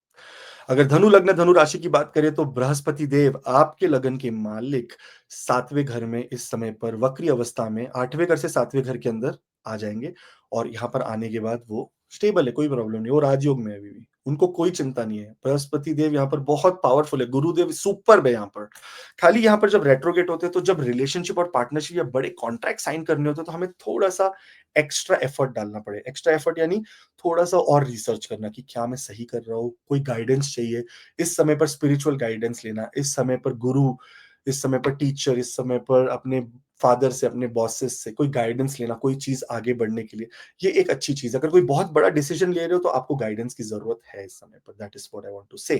अगर धनु लग्न धनु राशि की बात करें तो बृहस्पति देव आपके लगन के मालिक 7वें घर में इस समय पर वक्री अवस्था में 8वें घर से 7वें घर के अंदर आ जाएंगे। और यहाँ पर आने के बाद वो स्टेबल है, कोई प्रॉब्लम नहीं, वो राजयोग में है अभी भी, उनको कोई चिंता नहीं है। बृहस्पति देव यहाँ पर बहुत पावरफुल है, गुरुदेव सुपर है यहाँ पर। खाली यहाँ पर जब रेट्रोगेट होते हैं तो जब रिलेशनशिप और पार्टनरशिप या बड़े कॉन्ट्रैक्ट साइन करने होते हैं तो हमें थोड़ा सा एक्स्ट्रा एफर्ट डालना पड़े। एक्स्ट्रा एफर्ट यानी थोड़ा सा और रिसर्च करना कि क्या मैं सही कर रहा हूँ, कोई गाइडेंस चाहिए। इस समय पर स्पिरिचुअल गाइडेंस लेना, इस समय पर गुरु, इस समय पर टीचर, इस समय पर अपने फादर से, अपने बॉसेस से कोई गाइडेंस लेना, कोई चीज आगे बढ़ने के लिए, ये एक अच्छी चीज है। अगर कोई बहुत बड़ा डिसीजन ले रहे हो तो आपको गाइडेंस की जरूरत है इस समय पर। That is what I want to say.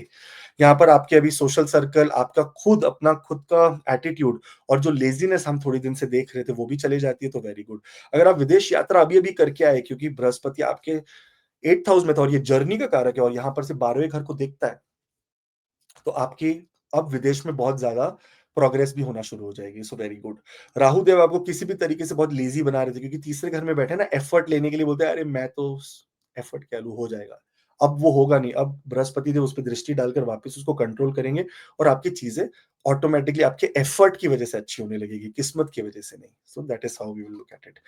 यहाँ पर आपके अभी सोशल सर्कल, आपका खुद अपना खुद का एटीट्यूड और जो लेजीनेस हम थोड़ी दिन से देख रहे थे वो भी चले जाती है, तो वेरी गुड। अगर आप विदेश यात्रा अभी अभी करके आए, क्योंकि बृहस्पति आपके 8th हाउस में था और ये जर्नी का कारक है और यहाँ पर से 12वें घर को देखता है, तो आपकी अब विदेश में बहुत ज्यादा प्रोग्रेस भी होना शुरू हो जाएगी। So very good. Rahu Dev आपको किसी भी तरीके से बहुत लेजी बना रहे थे, क्योंकि तीसरे घर में बैठे ना, एफर्ट लेने के लिए बोलते हैं अरे मैं तो एफर्ट क्या लूं, हो जाएगा। अब वो होगा नहीं, अब बृहस्पति देव उस पर दृष्टि डालकर वापस उसको कंट्रोल करेंगे और आपकी चीजें ऑटोमेटिकली आपके एफर्ट की वजह से अच्छी होने लगेगी, किस्मत की वजह से नहीं। So that is how we will look at it.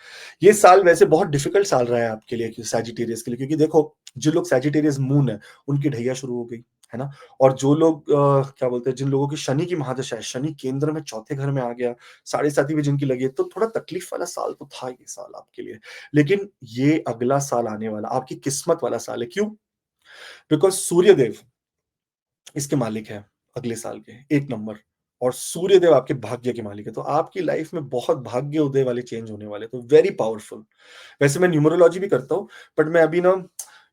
ये साल वैसे बहुत डिफिकल्ट साल रहा है आपके लिए, सैजिटेरियस के लिए, क्योंकि देखो जो लोग सैजिटेरियस मून है उनकी ढैया शुरू हो गई। है ना? और जो लोग क्या बोलते हैं, जिन लोगों की शनि की महादशा है, शनि केंद्र में चौथे घर में आ गया, साढ़े साती भी जिनकी लगी है, तो थोड़ा तकलीफ वाला साल तो था ये साल आपके लिए। लेकिन ये अगला साल आने वाला आपकी किस्मत वाला साल है। क्यों? बिकॉज़ सूर्यदेव इसके मालिक हैं अगले साल के, 1 नंबर, और सूर्यदेव आपके भाग्य के मालिक है। तो आपकी लाइफ में बहुत भाग्य उदय वाले चेंज होने वाले हैं, तो वेरी पावरफुल। वैसे मैं न्यूमरोलॉजी भी करता हूँ, बट मैं अभी ना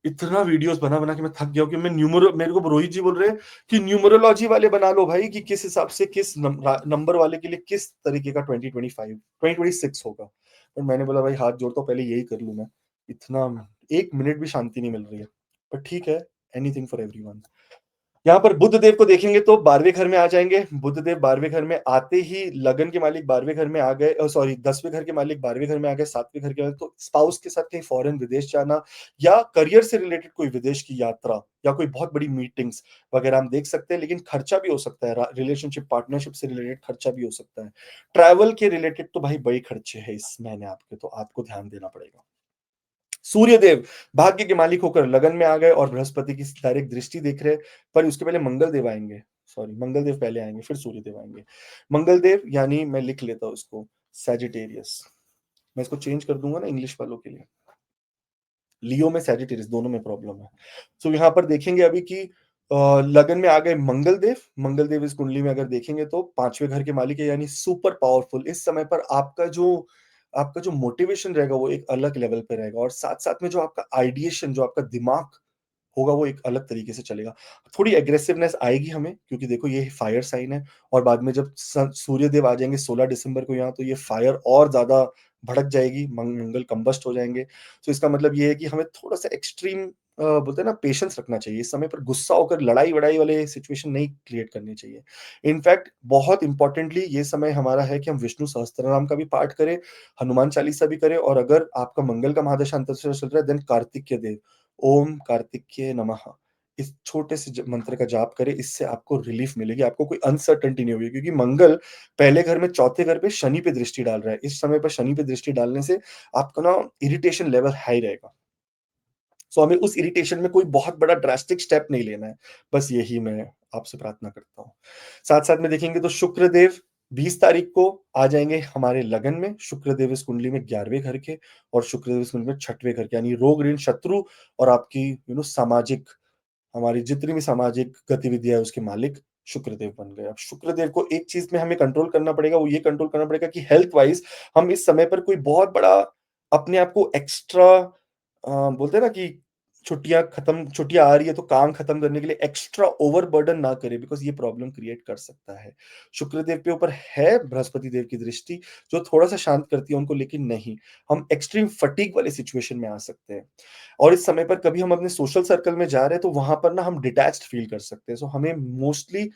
इतना वीडियोज़ बना-बना के मैं थक गया हूँ कि मैं न्यूमरो मेरे को रोहित जी बोल रहे हैं कि न्यूमरोलॉजी वाले बना लो भाई, कि किस हिसाब से किस नंबर वाले के लिए किस तरीके का 2025 2026 होगा। पर मैंने बोला भाई हाथ जोड़ता हूँ, पहले यही कर लूँ मैं। इतना 1 मिनट भी शांति नहीं मिल रही है। पर ठीक है, एनीथिंग फॉर एवरीवन। यहाँ पर बुध देव को देखेंगे तो 12वें घर में आ जाएँगे। बुध देव 12वें घर में आते ही लगन के मालिक 12वें घर में आ गए, सॉरी 10वें घर के मालिक 12वें घर में आ गए, 7वें घर के, तो स्पाउस के साथ कहीं फॉरेन विदेश जाना या करियर से रिलेटेड कोई विदेश की यात्रा या कोई बहुत बड़ी मीटिंग्स वगैरह हम देख सकते हैं, लेकिन खर्चा भी हो सकता है। रिलेशनशिप पार्टनरशिप से रिलेटेड खर्चा भी हो सकता है। ट्रैवल के रिलेटेड तो भाई बड़े खर्चे हैं इस महीने आपके, तो आपको ध्यान देना पड़ेगा। सूर्यदेव भाग्य के मालिक होकर लगन में आ गए और बृहस्पति की डायरेक्ट दृष्टि देख रहे हैं, पर उसके पहले मंगल देव आएंगे। सॉरी, मंगल देव पहले आएंगे, फिर सूर्य देव आएंगे। मंगल देव यानी मैं लिख लेता हूं इसको, सैजिटेरियस। मैं इसको चेंज कर दूंगा ना इंग्लिश वालों के लिए। लियो में सैजिटेरियस दोनों में प्रॉब्लम है। सो यहाँ पर देखेंगे अभी कि लगन में आ गए मंगल देव। मंगल देव इस कुंडली में अगर देखेंगे तो 5वें घर के मालिक है, यानी सुपर पावरफुल। इस समय पर आपका जो मोटिवेशन रहेगा वो एक अलग लेवल पे रहेगा, और साथ-साथ में जो आपका आइडिएशन, जो आपका दिमाग होगा वो एक अलग तरीके से चलेगा। थोड़ी एग्रेसिवनेस आएगी हमें, क्योंकि देखो ये फायर साइन है, और बाद में जब सूर्य देव आ जाएँगे 16 दिसंबर को यहाँ, तो ये फायर और ज़्यादा भड़क जाएगी, मंगल कंबस्ट हो जाएँगे। तो इसका मतलब ये है कि हमें थोड़ा-सा एक्सट्रीम बोलते हैं ना, पेशेंस रखना चाहिए। इस समय पर गुस्सा होकर लड़ाई-वड़ाई वाले सिचुएशन नहीं क्रिएट करनी चाहिए। इनफैक्ट बहुत इम्पोर्टेंटली ये समय हमारा है कि हम विष्णु सहस्त्रनाम का भी पाठ करें, हनुमान चालीसा भी करें, और अगर आपका मंगल का महादशा अंतरदशा चल रहा है, देन कार्तिकेय देव, ओम कार्तिकेय नमः, इस छोटे से मंत्र का जाप करें। इससे आपको रिलीफ मिलेगी, आपको कोई अनसर्टेनिटी नहीं होगी, क्योंकि मंगल पहले घर में चौथे घर पे शनि पे दृष्टि डाल रहा है। इस समय पर शनि पे दृष्टि डालने से आपका ना इरिटेशन लेवल हाई रहेगा। सो हमें उस इरिटेशन में कोई बहुत बड़ा ड्रास्टिक स्टेप नहीं लेना है। बस यही मैं आपसे प्रार्थना करता हूँ। साथ-साथ में देखेंगे तो शुक्रदेव 20 तारीख को आ जाएँगे हमारे लगन में। शुक्रदेव इस कुंडली में 11वें घर के, और शुक्रदेव इस कुंडली में 6वें घर के, यानी रोग, ऋण, शत्रु और आपकी सामाजिक, हमारी जितनी भी सामाजिक गतिविधियाँ है उसके मालिक शुक्रदेव बन गए। अब शुक्रदेव को एक चीज़ में हमें कंट्रोल करना पड़ेगा, वो ये कंट्रोल करना पड़ेगा कि हेल्थ वाइज़ हम इस समय पर कोई बहुत बड़ा अपने आप को एक्स्ट्रा बोलते हैं ना कि छुट्टियाँ आ रही है तो काम खत्म करने के लिए एक्स्ट्रा ओवरबर्डन ना करें, बिकॉज़ ये प्रॉब्लम क्रिएट कर सकता है। शुक्रदेव के ऊपर है बृहस्पति देव की दृष्टि, जो थोड़ा-सा शांत करती है उनको, लेकिन नहीं, हम एक्सट्रीम फटीग वाले सिचुएशन में आ सकते हैं। और इस समय पर कभी हम अपने सोशल सर्कल में जा रहे हैं तो वहाँ पर ना हम डिटैच्ड फील कर सकते हैं। सो हमें मोस्टली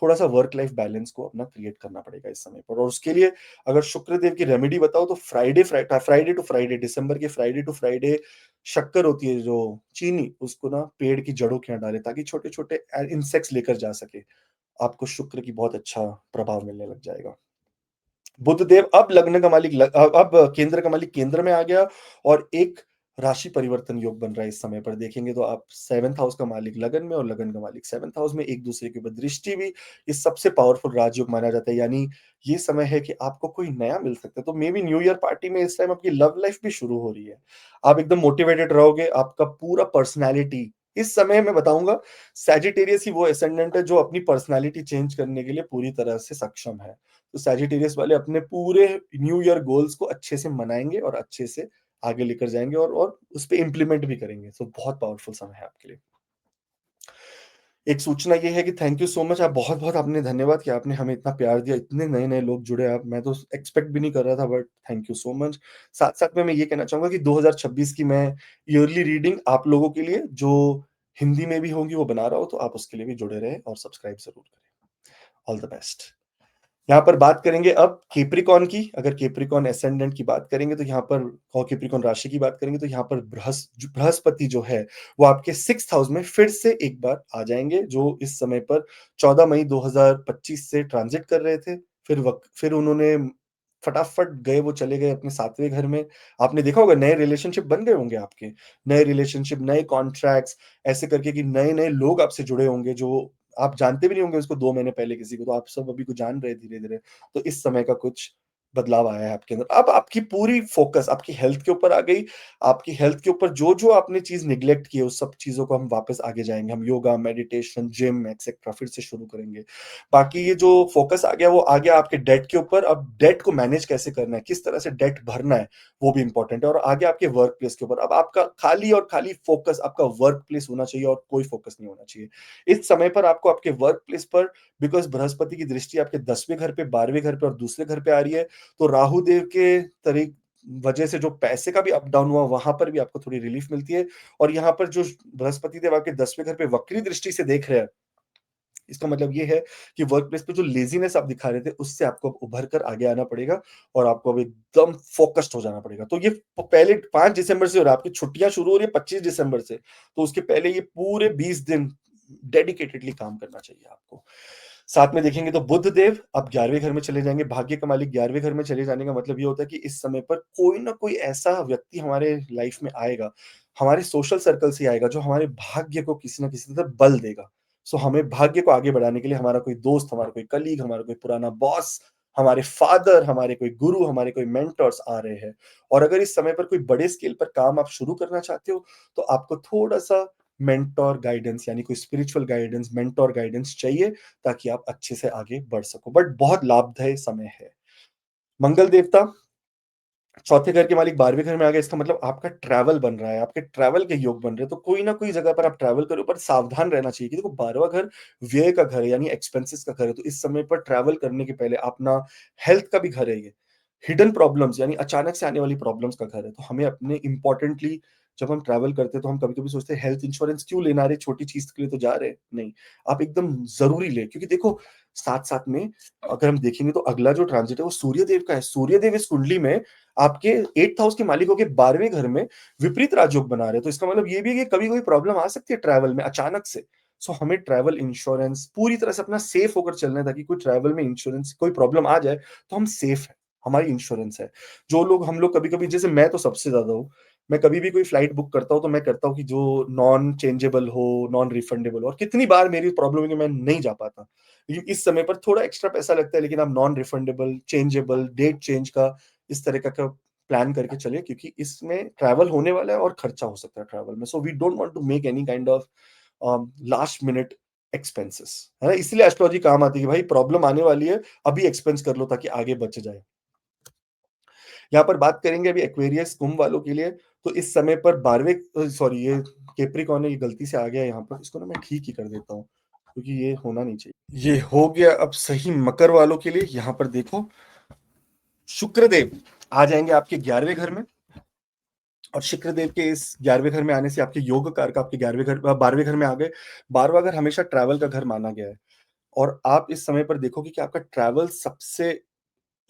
थोड़ा-सा वर्क लाइफ बैलेंस को अपना क्रिएट करना पड़ेगा इस समय पर, और उसके लिए अगर शुक्रदेव की रेमेडी बताऊँ तो फ्राइडे टू फ्राइडे, दिसंबर के फ्राइडे टू फ्राइडे शक्कर होती है जो चीनी, उसको ना पेड़ की जड़ों के यहाँ डालें, ताकि छोटे-छोटे इंसेक्ट्स लेकर जा सके। आपको शुक्र की बहुत अच्छा प्रभाव मिलने लग जाएगा। बुधदेव अब लग्न का मालिक अब केंद्र का मालिक केंद्र में आ गया, और एक राशि परिवर्तन योग बन रहा है। इस समय पर देखेंगे तो आप 7th हाउस का मालिक लगन में और लगन का मालिक 7th हाउस में एक दूसरे के ऊपर दृष्टि भी, ये सबसे पावरफुल राजयोग माना जाता है। यानी ये समय है कि आपको कोई नया मिल सकता है, तो may be new year party में इस टाइम आपकी लव लाइफ भी शुरू हो रही है। आप एकदम मोटिवेटेड रहोगे, आपका पूरा पर्सनैलिटी इस समय मैं बताऊंगा, सैजिटेरियस ही वो एसेंडेंट है जो अपनी पर्सनैलिटी चेंज करने के लिए पूरी तरह से सक्षम है। तो सैजिटेरियस वाले अपने पूरे न्यू ईयर गोल्स को अच्छे से मनाएँगे और अच्छे से आगे लेकर जाएँगे, और उसपे इम्प्लीमेंट भी करेंगे। सो बहुत पावरफुल समय है आपके लिए। एक सूचना ये है कि थैंक यू सो मच, आप बहुत-बहुत आपने धन्यवाद कि आपने हमें इतना प्यार दिया, इतने नए-नए लोग जुड़े आप, मैं तो एक्सपेक्ट भी नहीं कर रहा था, but thank you so much. साथ-साथ में मैं ये कहना चाहूँगा कि 2026 की मैं ईयरली रीडिंग आप लोगों के लिए जो हिंदी में भी होंगी वो बना रहा हूँ, तो आप उसके लिए भी जुड़े रहें और सब्सक्राइब ज़रूर करें। All the best. यहाँ पर बात करेंगे अब कैप्रिकॉर्न की। अगर कैप्रिकॉर्न असेंडेंट की बात करेंगे तो यहाँ पर, और कैप्रिकॉर्न राशि की बात करेंगे तो यहाँ पर बृहस्पति जो है वो आपके 6th हाउस में फिर से एक बार आ जाएँगे, जो इस समय पर 14 मई 2025 से ट्रांज़िट कर रहे थे। फिर उन्होंने फटाफट गए वो चले गए अपने 7वें घर में। आपने देखा होगा नए रिलेशनशिप बन गए होंगे आपके। नए रिलेशनशिप, नए कॉन्ट्रैक्ट्स ऐसे करके कि नए-नए लोग आपसे जुड़े होंगे जो आप जानते भी नहीं होंगे उसको 2 महीने पहले किसी को, तो आप सब अभी को जान रहे हैं धीरे-धीरे। तो इस समय का कुछ बदलाव आया है आपके अंदर। अब आपकी पूरी फ़ोकस आपकी हेल्थ के ऊपर आ गई। आपकी हेल्थ के ऊपर जो-जो आपने चीज़ नेग्लेक्ट की है, उस सब चीज़ों को हम वापस आगे जाएँगे। हम योगा, मेडिटेशन, जिम एक्सेट्रा फिर से शुरू करेंगे। बाकी ये जो फ़ोकस आ गया, वो आ गया आपके डेट के ऊपर। अब डेट को मैनेज कैसे करना है, किस तरह से डेट भरना है, वो भी इम्पोर्टेंट है और आ गया आपके वर्क प्लेस के ऊपर। अब आपका खाली और खाली फ़ोकस आपका वर्क प्लेस होना चाहिए और कोई फ़ोकस नहीं होना चाहिए। इस समय पर आपको आपके वर्क प्लेस पर बिकॉज़ बृहस्पति की दृष्टि आपके 10वें घर पे, 12वें घर पे और दूसरे घर पे आ रही है, तो राहु देव के तरी वजह से जो पैसे का भी अप डाउन हुआ, वहाँ पर भी आपको थोड़ी रिलीफ़ मिलती है और यहाँ पर जो बृहस्पति देव आपके 10वें घर पे वक्री दृष्टि से देख रहे हैं, इसका मतलब ये है कि वर्क प्लेस पे जो लेज़ीनेस आप दिखा रहे थे, उससे आपको अब उभर कर आगे आना पड़ेगा और आपको अब एकदम फ़ोकस्ड हो जाना पड़ेगा। तो ये प पहले 5 दिसंबर से हो रहा है, आपकी छुट्टियाँ शुरू हो रही है 25 दिसंबर से, तो उसके पहले ये पूरे 20 दिन डेडिकेटेडली काम करना चाहिए आपको। साथ में देखेंगे तो बुध देव अब 11वें घर में चले जाएँगे, भाग्य का मालिक 11वें घर में चले जाने का मतलब ये होता है कि इस समय पर कोई ना कोई ऐसा व्यक्ति हमारे लाइफ़ में आएगा, हमारे सोशल सर्कल से आएगा, जो हमारे भाग्य को किसी न किसी तरह बल देगा। सो हमें भाग्य को आगे बढ़ाने के लिए हमारा कोई दोस्त, हमारा कोई कलीग, हमारा कोई पुराना बॉस, हमारे फादर, हमारे कोई गुरु, हमारे कोई मेंटर्स आ रहे हैं। और अगर इस समय पर कोई बड़े स्केल पर काम आप शुरू करना चाहते हो, तो आपको थोड़ा-सा मेंटर गाइडेंस यानी कोई स्पिरिचुअल गाइडेंस, मेंटर गाइडेंस चाहिए ताकि आप अच्छे से आगे बढ़ सको। बट बहुत लाभदायक समय है। मंगल देवता चौथे घर के मालिक 12वें घर में आ गए, इसका मतलब आपका ट्रैवल बन रहा है, आपके ट्रैवल के योग बन रहे हैं, तो कोई ना कोई जगह पर आप ट्रैवल करो, पर सावधान रहना चाहिए कि देखो 12वां घर व्यय का घर है, यानी एक्सपेंसेस का घर है, तो इस समय पर ट्रैवल करने के पहले अपना हेल्थ का भी घर है ये। हिडन प्रॉब्लम्स यानी अचानक से आने वाली प्रॉब्लम्स का घर है, तो हमें अपने इम्पोर्टेंटली जब हम ट्रैवल करते हैं, तो हम कभी-कभी सोचते हैं हेल्थ इंश्योरेंस क्यों लेना रे, छोटी चीज़ के लिए तो जा रहे हैं। नहीं, आप एकदम ज़रूरी लें क्योंकि देखो साथ-साथ में अगर हम देखेंगे तो अगला जो ट्रांजिट है वो सूर्यदेव का है। सूर्यदेव इस कुंडली में आपके 8th हाउस के मालिक होके 12वें घर में विपरीत राजयोग बना रहे हैं। तो इसका मतलब ये भी है कि कभी कोई प्रॉब्लम आ सकती है ट्रैवल में अचानक से। सो हमें ट्रैवल इंश्योरेंस पूरी तरह से अपना सेफ होकर चलना है ताकि कोई ट्रैवल में इंश्योरेंस कोई प्रॉब्लम आ जाए तो हम सेफ हैं, हमारी इंश्योरेंस है। जो लोग हम लोग कभी-कभी जैसे मैं तो सबसे ज़्यादा हूँ, मैं कभी भी कोई फ्लाइट बुक करता हूँ तो मैं करता हूँ कि जो नॉन चेंजेबल हो, नॉन रिफंडेबल हो और कितनी बार मेरी प्रॉब्लम है कि मैं नहीं जा पाता। लेकिन इस समय पर थोड़ा एक्स्ट्रा पैसा लगता है लेकिन आप non refundable, changeable, date change का इस तरह का प्लान करके चले क्योंकि इसमें ट्रैवल होने वाला है और खर्चा हो सकता है ट्रैवल में। So we don't want to make any kind of last minute expenses, है ना? इसलिए एस्ट्रोलॉजी काम आती है कि भाई प्रॉब्लम आने वाली है, अभी एक्सपेंस कर लो ताकि आगे बच जाए। यहाँ पर बात करेंगे अभी एक्वेरियस कुंभ वालों के लिए, तो इस समय पर 12वें सॉरी ये कैप्रिकॉर्न है, ये गलती से आ गया यहाँ पर, इसको ना मैं ठीक ही कर देता हूँ, क्योंकि ये होना नहीं चाहिए। ये हो गया अब सही मकर वालों के लिए, यहाँ पर देखो शुक्रदेव आ जाएँगे आपके 11वें घर में और शुक्रदेव के इस 11वें घर में आने से आपके योग कारक आपके 11वें घर 12वें घर में आ गए। 12वां घर हमेशा ट्रैवल का घर माना गया है और आप इस समय पर देखोगे कि आपका ट्रैवल सबसे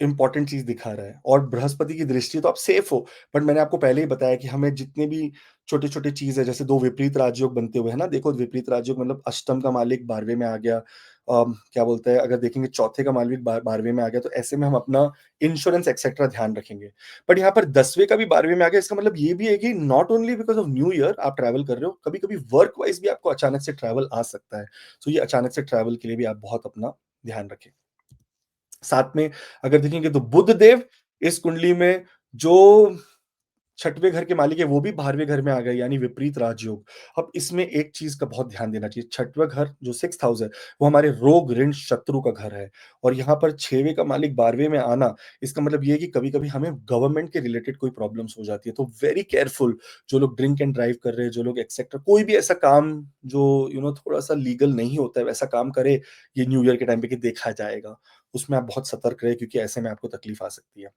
इम्पोर्टेंट चीज़ दिखा रहा है और बृहस्पति की दृष्टि तो आप सेफ हो। बट मैंने आपको पहले ही बताया कि हमें जितने भी छोटे-छोटे चीज़ है जैसे 2 विपरीत राजयोग बनते हुए है ना, देखो विपरीत राजयोग मतलब अष्टम का मालिक 12वें में आ गया। क्या बोलते हैं अगर देखेंगे चौथे का मालिक 12वें में आ गया तो ऐसे में हम अपना इंश्योरेंस एक्सेट्रा ध्यान रखेंगे। बट यहाँ पर 10वें का भी 12वें में आ गया इसका मतलब ये भी है कि not only because of new year आप ट्रैवल कर रहे हो, कभी-कभी वर्क वाइज़ भी आपको अचानक से ट्रैवल आ सकता है। तो ये अचानक से ट्रैवल के लिए भी आप बहुत अपना ध्यान रखें। साथ में अगर देखेंगे तो बुध देव इस कुंडली में जो छठवें घर के मालिक है वो भी 12वें घर में आ गए यानी विपरीत राजयोग। अब इसमें एक चीज़ का बहुत ध्यान देना चाहिए, छठवां घर जो 6th हाउस है, वो हमारे रोग, ऋण, शत्रु का घर है और यहाँ पर 6वें का मालिक 12वें में आना, इसका मतलब ये है कि कभी-कभी हमें गवर्नमेंट के रिलेटेड कोई प्रॉब्लम्स हो जाती है, तो वेरी केयरफुल जो लोग ड्रिंक एंड ड्राइव कर रहे हैं, जो लोग एक्सेट्रा कोई भी ऐसा काम जो थोड़ा-सा लीगल नहीं होता है, वैसा काम करे, ये न्यू ईयर के टाइम पे कि देखा जाएगा। उसमें आप बहुत सतर्क रहें क्योंकि ऐसे में आपको तकलीफ आ सकती है।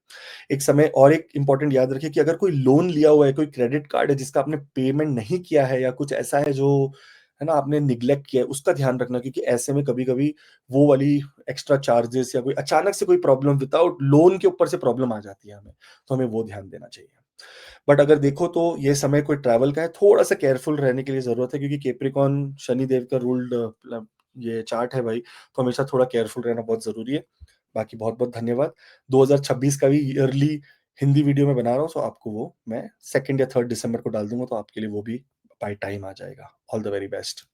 एक समय और एक इम्पोर्टेंट याद रखिए कि अगर कोई लोन लिया हुआ है, कोई क्रेडिट कार्ड है जिसका आपने पेमेंट नहीं किया है या कुछ ऐसा है जो है ना आपने निग्लेक्ट किया है, उसका ध्यान रखना क्योंकि ऐसे में कभी-कभी वो वाली एक्स्ट्रा चार्जेस या कोई अचानक से कोई प्रॉब्लम विदाउट लोन के ऊपर से प्रॉब्लम आ जाती है हमें, तो हमें वो ध्यान देना चाहिए। बट अगर देखो तो ये समय कोई ट्रैवल का है, थोड़ा-सा केयरफुल रहने के लिए ज़रूरत है क्योंकि कैप्रिकॉर्न शनिदेव का रूल्ड ये चार्ट है भाई, तो हमेशा थोड़ा केयरफुल रहना बहुत ज़रूरी है। बाकी बहुत-बहुत धन्यवाद। 2026 का भी ईयरली हिंदी वीडियो मैं बना रहा हूँ, सो आपको वो मैं 2nd या 3rd दिसंबर को डाल दूँगा, तो आपके लिए वो भी बाय टाइम आ जाएगा। All the very best.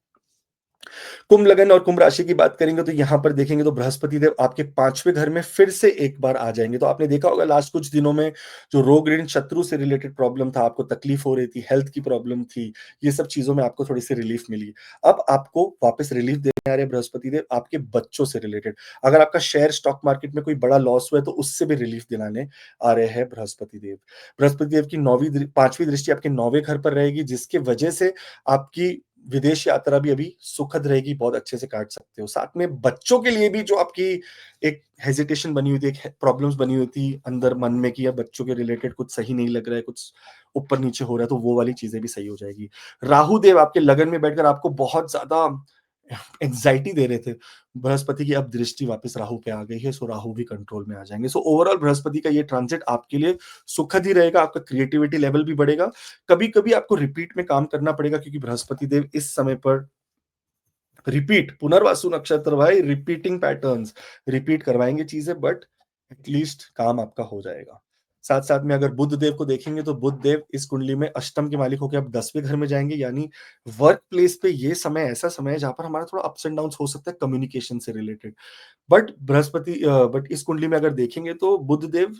Kumbh लगन और कुंभ राशि की बात करेंगे तो यहाँ पर देखेंगे तो बृहस्पति देव आपके 5वें घर में फिर से एक बार आ जाएँगे। तो आपने देखा होगा लास्ट कुछ दिनों में जो रोग ऋण शत्रु से रिलेटेड प्रॉब्लम था, आपको तकलीफ हो रही थी, हेल्थ की प्रॉब्लम थी, ये सब चीज़ों में आपको थोड़ी-सी रिलीफ मिली। अब आपको वापस रिलीफ देने आ रहे हैं बृहस्पति देव आपके बच्चों से रिलेटेड। अगर आपका शेयर स्टॉक मार्केट में कोई बड़ा लॉस हुआ है तो उससे भी रिलीफ दिलाने आ रहे हैं बृहस्पति देव। बृहस्पति देव की 5वीं दृष्टि आपके 9वें घर पर रहेगी, जिसकी वजह से आपकी विदेश यात्रा भी अभी सुखद रहेगी, बहुत अच्छे से काट सकते हो। साथ में बच्चों के लिए भी जो आपकी एक हेजिटेशन बनी हुई थी, एक प्रॉब्लम्स बनी हुई थी अंदर मन में कि यार बच्चों के रिलेटेड कुछ सही नहीं लग रहा है, कुछ ऊपर-नीचे हो रहा है, तो वो वाली चीज़ें भी सही हो जाएगी। राहु देव आपके लगन में बैठकर आपको बहुत ज़्यादा एंग्जायटी दे रहे थे। बृहस्पति की अब दृष्टि वापस राहु पे आ गई है, सो राहु भी कंट्रोल में आ जाएँगे। सो ओवरऑल बृहस्पति का ये ट्रांजिट आपके लिए सुखद ही रहेगा, आपका क्रिएटिविटी लेवल भी बढ़ेगा। कभी-कभी आपको रिपीट में काम करना पड़ेगा क्योंकि बृहस्पति देव इस समय पर रिपीट पुनर्वसु नक्षत्र भाई रिपीटिंग पैटर्न्स रिपीट करवाएँगे चीज़ें बट एटलीस्ट काम आपका हो जाएगा। साथ-साथ में अगर बुध देव को देखेंगे तो बुध देव इस कुंडली में अष्टम के मालिक होके अब 10वें घर में जाएँगे यानी वर्क प्लेस पे ये समय ऐसा समय है जहाँ पर हमारा थोड़ा अप्स एंड डाउन्स हो सकता है कम्युनिकेशन से रिलेटेड। बट इस कुंडली में अगर देखेंगे तो बुधदेव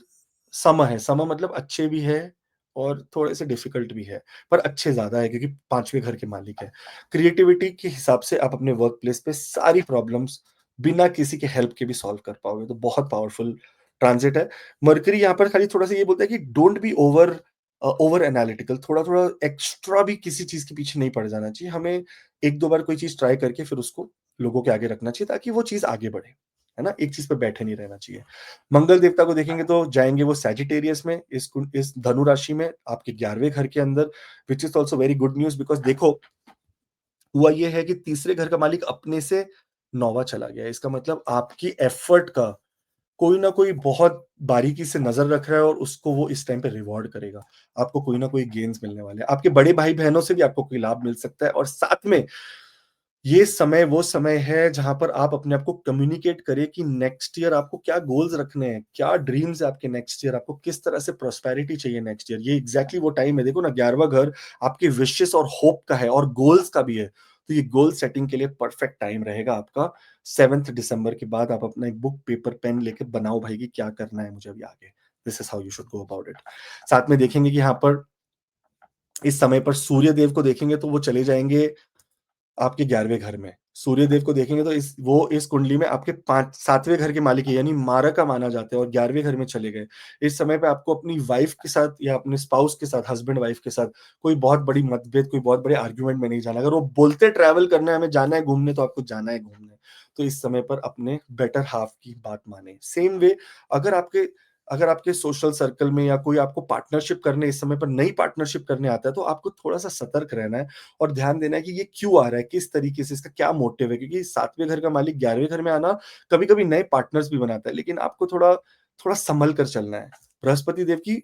सम है। सम मतलब अच्छे भी है और थोड़े-से डिफ़िकल्ट भी है, पर अच्छे ज़्यादा है क्योंकि 5वें घर के मालिक हैं। क्रिएटिविटी के हिसाब से आप अपने वर्क प्लेस पे सारी प्रॉब्लम्स बिना किसी के हेल्प के भी सॉल्व कर पाओगे, तो बहुत पावरफुल ट्रांज़िट है। मरकरी यहाँ पर खाली थोड़ा-सा ये बोलता है कि डोंट बी ओवर एनालिटिकल थोड़ा-थोड़ा एक्स्ट्रा भी किसी चीज़ के पीछे नहीं पड़ जाना चाहिए। हमें 1-2 बार कोई चीज़ ट्राई करके फिर उसको लोगों के आगे रखना चाहिए ताकि वो चीज़ आगे बढ़े, है ना? एक चीज़ पे बैठे नहीं रहना चाहिए। मंगल देवता को देखेंगे तो जाएँगे वो सैजिटेरियस में इस धनु राशि में आपके 11वें घर के अंदर which is also very good news because देखो, हुआ ये है कि तीसरे घर का मालिक अपने से 9वां चला गया है। इसका मतलब आपकी एफर्ट का कोई ना कोई बहुत बारीकी से नज़र रख रहा है और उसको वो इस टाइम पे रिवॉर्ड करेगा। आपको कोई ना कोई गेन्स मिलने वाले हैं। आपके बड़े भाई-बहनों से भी आपको कोई लाभ मिल सकता है और साथ में ये समय वो समय है जहाँ पर आप अपने आप को कम्युनिकेट करें कि नेक्स्ट ईयर आपको क्या गोल्स रखने हैं, क्या ड्रीम्स है आपके नेक्स्ट ईयर, आपको किस तरह से प्रॉस्पेरिटी चाहिए नेक्स्ट ईयर। ये एग्ज़ैक्टली वो टाइम है, देखो ना 11वां घर आपके विशेस और होप का है और गोल्स का भी है। तो ये गोल सेटिंग के लिए परफेक्ट टाइम रहेगा आपका 7th दिसंबर के बाद आप अपना एक बुक, पेपर, पेन लेके बनाओ भाई कि क्या करना है मुझे अभी आगे। This is how you should go about it. साथ में देखेंगे कि यहाँ पर इस समय पर सूर्य देव को देखेंगे तो वो चले जाएँगे आपके 11वें घर में। सूर्यदेव को देखेंगे तो इस कुंडली में आपके 7वें घर के मालिक है यानी मारका माना जाता है और 11वें घर में चले गए। इस समय पे आपको अपनी वाइफ के साथ या अपने स्पाउस के साथ, हस्बैंड वाइफ के साथ कोई बहुत बड़ी मतभेद, कोई बहुत बड़े आर्गुमेंट में नहीं जाना। अगर वो बोलते ट्रैवल करना है, हमें जाना है घूमने तो आपको जाना है घूमने। तो इस समय पर अपने बेटर हाल्फ की बात मानें। सेम वे अगर आपके अगर आपके सोशल सर्कल में या कोई आपको पार्टनरशिप करने इस समय पर नई पार्टनरशिप करने आता है तो आपको थोड़ा-सा सतर्क रहना है और ध्यान देना है कि ये क्यों आ रहा है, किस तरीके से, इसका क्या मोटिव है क्योंकि 7वें घर का मालिक 11वें घर में आना कभी-कभी नए पार्टनर्स भी बनाता है, लेकिन आपको थोड़ा थोड़ा सँभल कर चलना है। बृहस्पति देव की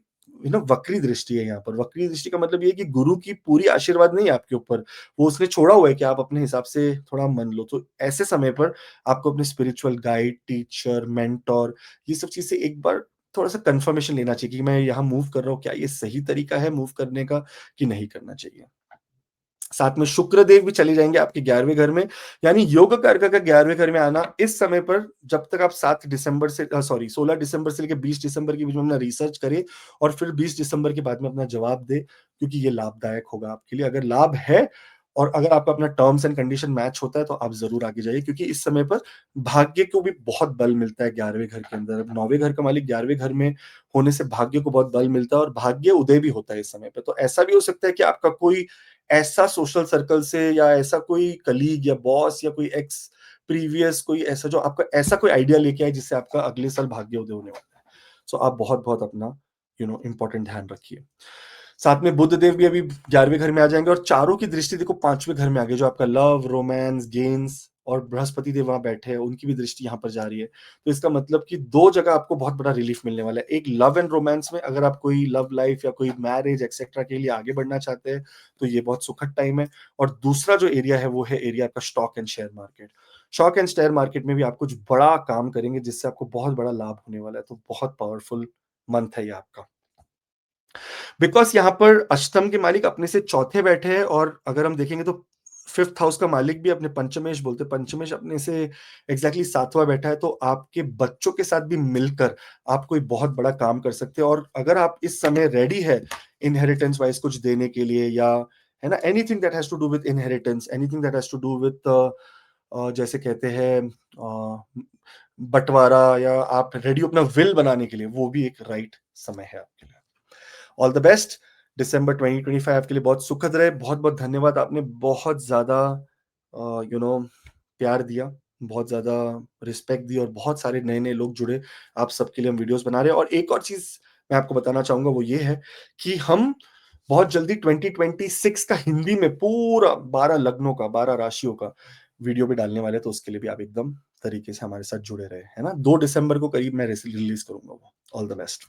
वक्री दृष्टि है यहाँ पर। वक्री दृष्टि का मतलब ये है कि गुरु की पूरी आशीर्वाद नहीं है आपके ऊपर, वो उसने छोड़ा हुआ है कि आप अपने हिसाब से थोड़ा मन लो। तो ऐसे समय पर आपको अपने स्पिरिचुअल गाइड, टीचर, मेंटर ये सब चीज़ से एक बार थोड़ा-सा कन्फर्मेशन लेना चाहिए कि मैं यहाँ मूव कर रहा हूँ, क्या ये सही तरीका है मूव करने का कि नहीं करना चाहिए? साथ में शुक्र देव भी चले जाएँगे आपके 11वें घर में, यानी योग कारक का 11वें घर में आना इस समय पर जब तक आप 16 दिसंबर से लेके 20 दिसंबर के बीच में अपना रिसर्च करें और फिर 20 दिसंबर के बाद में अपना जवाब दें, क्योंकि ये लाभदायक होगा आपके लिए। अगर लाभ है और अगर आपका अपना टर्म्स एंड कंडीशन मैच होता है, तो आप ज़रूर आगे जाइए क्योंकि इस समय पर भाग्य को भी बहुत बल मिलता है 11वें घर के अंदर। अब 9वें घर का मालिक 11वें घर में होने से भाग्य को बहुत बल मिलता है और भाग्य उदय भी होता है इस समय पे। तो ऐसा भी हो सकता है कि आपका कोई ऐसा सोशल सर्कल से या ऐसा कोई कलीग या बॉस या कोई एक्स प्रीवियस कोई ऐसा जो आपका ऐसा कोई आइडिया लेके आए जिससे आपका अगले साल भाग्योदय होने वाला है। सो आप बहुत-बहुत अपना इम्पोर्टेंट ध्यान रखिए। साथ में बुध देव भी अभी 11वें घर में आ जाएँगे और चारों की दृष्टि देखो 5वें घर में आ गई, जो आपका लव, रोमांस, गेन्स और बृहस्पति देव वहाँ बैठे हैं, उनकी भी दृष्टि यहाँ पर जा रही है। तो इसका मतलब कि 2 जगह आपको बहुत बड़ा रिलीफ मिलने वाला है। एक लव एंड रोमांस में अगर आप कोई लव लाइफ या कोई मैरिज एक्सेट्रा के लिए आगे बढ़ना चाहते हैं, तो ये बहुत सुखद टाइम है और दूसरा जो एरिया है वो है एरिया आपका stock and share market. Stock and share market में भी आप कुछ बड़ा काम करेंगे जिससे आपको बहुत बड़ा लाभ होने वाला है, तो बहुत पावरफुल मंथ है ये आपका। बिकॉज़ यहाँ पर अष्टम के मालिक अपने से चौथे बैठे हैं और अगर हम देखेंगे तो 5th हाउस का मालिक भी अपने पंचमेश बोलते हैं, पंचमेश अपने से एग्ज़ैक्टली 7वाँ बैठा है, तो आपके बच्चों के साथ भी मिलकर आप कोई बहुत बड़ा काम कर सकते हैं और अगर आप इस समय रेडी है इनहेरिटेंस वाइज़ कुछ देने के लिए या है ना, anything that has to do with inheritance, anything that has to do with जैसे कहते हैं बँटवारा या आप रेडी हो अपना विल बनाने के लिए, वो भी एक राइट समय है आपके लिए। All the best. दिसंबर 2025 आपके लिए बहुत सुखद रहे। बहुत-बहुत धन्यवाद। आपने बहुत ज़्यादा यू नो प्यार दिया, बहुत ज़्यादा रिस्पेक्ट दी और बहुत सारे नए-नए लोग जुड़े। आप सबके लिए हम वीडियोज़ बना रहे हैं और एक और चीज़ मैं आपको बताना चाहूँगा वो ये है कि हम बहुत जल्दी 2026 का हिंदी में पूरा 12 लग्नों का, 12 राशियों का वीडियो भी डालने वाले हैं, तो उसके लिए भी आप एकदम तरीके से हमारे साथ जुड़े रहें, है ना? 2 दिसंबर को करीब मैं रिलीज़ करूँगा वो। All the best.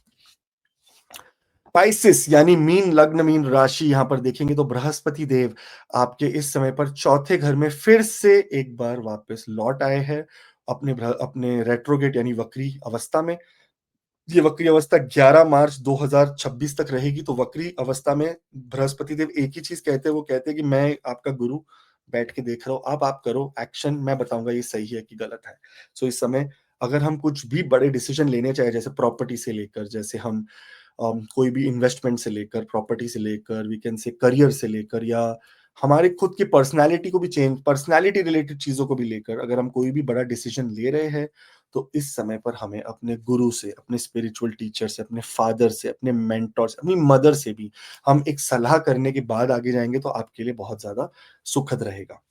स्पाइसेस यानी मीन लग्न, मीन राशि यहाँ पर देखेंगे तो बृहस्पति देव आपके इस समय पर चौथे घर में फिर से एक बार वापस लौट आए हैं अपने रेट्रोगेट यानी वक्री अवस्था में। ये वक्री अवस्था 11 मार्च 2026 तक रहेगी, तो वक्री अवस्था में बृहस्पति देव एक ही चीज़ कहते हैं, वो कहते हैं कि मैं आपका गुरु बैठ के देख रहा हूँ, अब आप करो एक्शन, मैं बताऊँगा ये सही है कि गलत है। सो इस समय अगर हम कुछ भी बड़े डिसीज़न लेने चाहे जैसे प्रॉपर्टी से लेकर, जैसे हम कोई भी इन्वेस्टमेंट से लेकर, प्रॉपर्टी से लेकर, वी कैन से करियर से लेकर या हमारे खुद की पर्सनैलिटी को भी चेंज पर्सनैलिटी रिलेटेड चीज़ों को भी लेकर अगर हम कोई भी बड़ा डिसीज़न ले रहे हैं, तो इस समय पर हमें अपने गुरु से, अपने स्पिरिचुअल टीचर से, अपने फादर से, अपने मेंटर से, अपनी मदर से भी हम एक सलाह करने के बाद आगे जाएँगे, तो आपके लिए बहुत ज़्यादा सुखद रहेगा।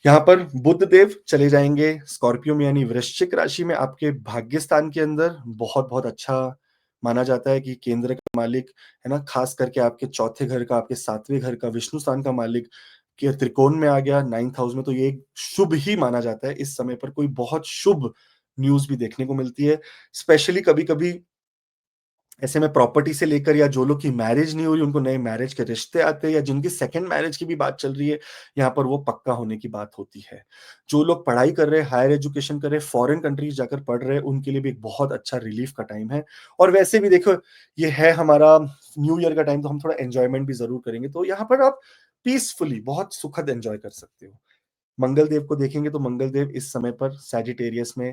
यहाँ पर बुध देव चले जाएँगे स्कॉर्पियो में यानी वृश्चिक राशि में आपके भाग्य स्थान के अंदर बहुत-बहुत अच्छा माना जाता है कि केंद्र का मालिक, है ना? ख़ास करके आपके चौथे घर का, आपके 7वें घर का, विष्णु स्थान का मालिक के त्रिकोण में आ गया 9th हाउस में, तो ये एक शुभ ही माना जाता है। इस समय पर कोई बहुत शुभ न्यूज़ भी देखने को मिलती है। स्पेशली कभी-कभी ऐसे में प्रॉपर्टी से लेकर या जो लोग की मैरिज नहीं हुई, उनको नए मैरिज के रिश्ते आते हैं या जिनकी सेकंड मैरिज की भी बात चल रही है, यहाँ पर वो पक्का होने की बात होती है। जो लोग पढ़ाई कर रहे हैं, हायर एजुकेशन कर रहे हैं, फॉरेन कंट्रीज़ जाकर पढ़ रहे हैं, उनके लिए भी एक बहुत अच्छा रिलीफ का टाइम है। और वैसे भी देखो, ये है हमारा न्यू ईयर का टाइम, तो हम थोड़ा एन्जॉयमेंट भी ज़रूर करेंगे। तो यहाँ पर आप पीसफुली बहुत सुखद एन्जॉय कर सकते हो। मंगल देव को देखेंगे तो मंगल देव इस समय पर सैजिटेरियस में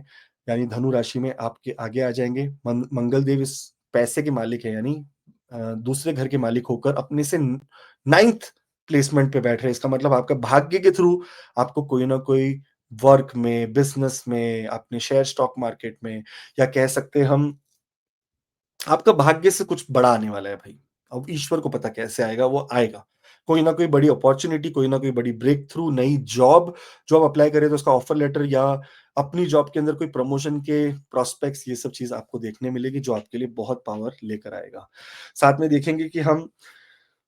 यानी धनु राशि में आपके आगे आ जाएँगे। मंगल देव इस पैसे के मालिक हैं यानी दूसरे घर के मालिक होकर अपने से 9th प्लेसमेंट पे बैठ रहे हैं। इसका मतलब आपका भाग्य के थ्रू आपको कोई ना कोई वर्क में, बिज़नेस में, अपने शेयर स्टॉक मार्केट में या कह सकते हैं हम आपका भाग्य से कुछ बड़ा आने वाला है भाई। अब ईश्वर को पता कैसे आएगा, वो आएगा। कोई ना कोई बड़ी अपॉर्च्युनिटी, कोई ना कोई बड़ी ब्रेक थ्रू, नई जॉब, जो आप अप्लाई करें तो उसका ऑफर लेटर या अपनी जॉब के अंदर कोई प्रमोशन के प्रॉस्पेक्ट्स, ये सब चीज़ आपको देखने मिलेगी जो आपके लिए बहुत पावर लेकर आएगा। साथ में देखेंगे कि हम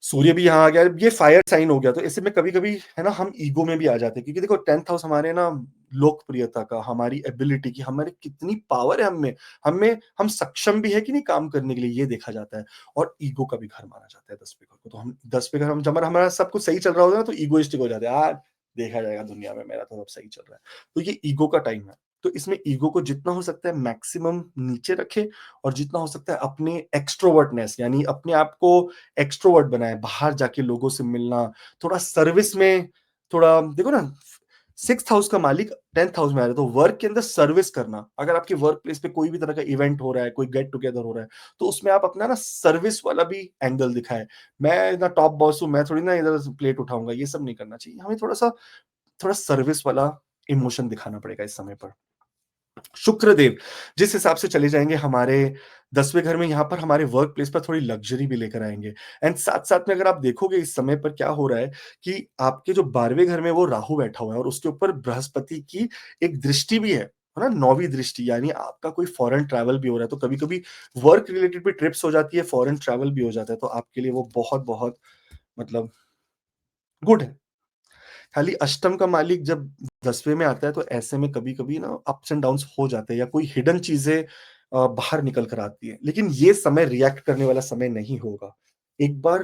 सूर्य भी यहाँ आ गया, ये फायर साइन हो गया, तो ऐसे में कभी-कभी है ना हम ईगो में भी आ जाते हैं क्योंकि देखो 10th हाउस हमारे ना लोकप्रियता का, हमारी एबिलिटी की, हमारी कितनी पावर है हम सक्षम भी है कि नहीं काम करने के लिए, ये देखा जाता है और ईगो का भी घर माना जाता है 10वें घर को। तो हम 10वें घर हम जब हमारा सब कुछ सही चल रहा होता है ना तो ईगोइस्टिक हो जाते हैं, देखा जाएगा दुनिया में मेरा तो सब सही चल रहा है। तो ये ईगो का टाइम है। तो इसमें ईगो को जितना हो सकता है मैक्सिमम नीचे रखें और जितना हो सकता है अपने एक्सट्रोवर्टनेस यानी अपने आप को एक्सट्रोवर्ट बनाएँ, बाहर जाके लोगों से मिलना, थोड़ा सर्विस में थोड़ा देखो ना 6th हाउस का मालिक 10th हाउस में आ रहा है, तो वर्क के अंदर सर्विस करना। अगर आपके वर्क प्लेस पे कोई भी तरह का इवेंट हो रहा है, कोई गेट टुगेदर हो रहा है, तो उसमें आप अपना ना सर्विस वाला भी एंगल दिखाएँ। मैं ना टॉप बॉस हूँ, मैं थोड़ी ना इधर प्लेट उठाऊँगा, ये सब नहीं करना चाहिए। हमें थोड़ा सर्विस वाला इमोशन दिखाना पड़ेगा इस समय पर। शुक्रदेव जिस हिसाब से चले जाएँगे हमारे 10वें घर में, यहाँ पर हमारे वर्क प्लेस पर थोड़ी लग्ज़री भी लेकर आएँगे एंड साथ-साथ में अगर आप देखोगे इस समय पर क्या हो रहा है कि आपके जो 12वें घर में वो राहु बैठा हुआ है और उसके ऊपर बृहस्पति की एक दृष्टि भी है ना? 9वीं दृष्टि यानी आपका कोई फॉरेन ट्रैवल भी हो रहा है, तो कभी-कभी वर्क रिलेटेड भी ट्रिप्स हो जाती है, फॉरेन ट्रैवल भी हो जाता है, तो आपके लिए वो बहुत-बहुत मतलब गुड है। खाली अष्टम का मालिक जब 10वें में आता है तो ऐसे में कभी-कभी ना अप्स एंड डाउन्स हो जाते हैं या कोई हिडन चीज़ें बाहर निकल कर आती हैं। लेकिन ये समय रिएक्ट करने वाला समय नहीं होगा। एक बार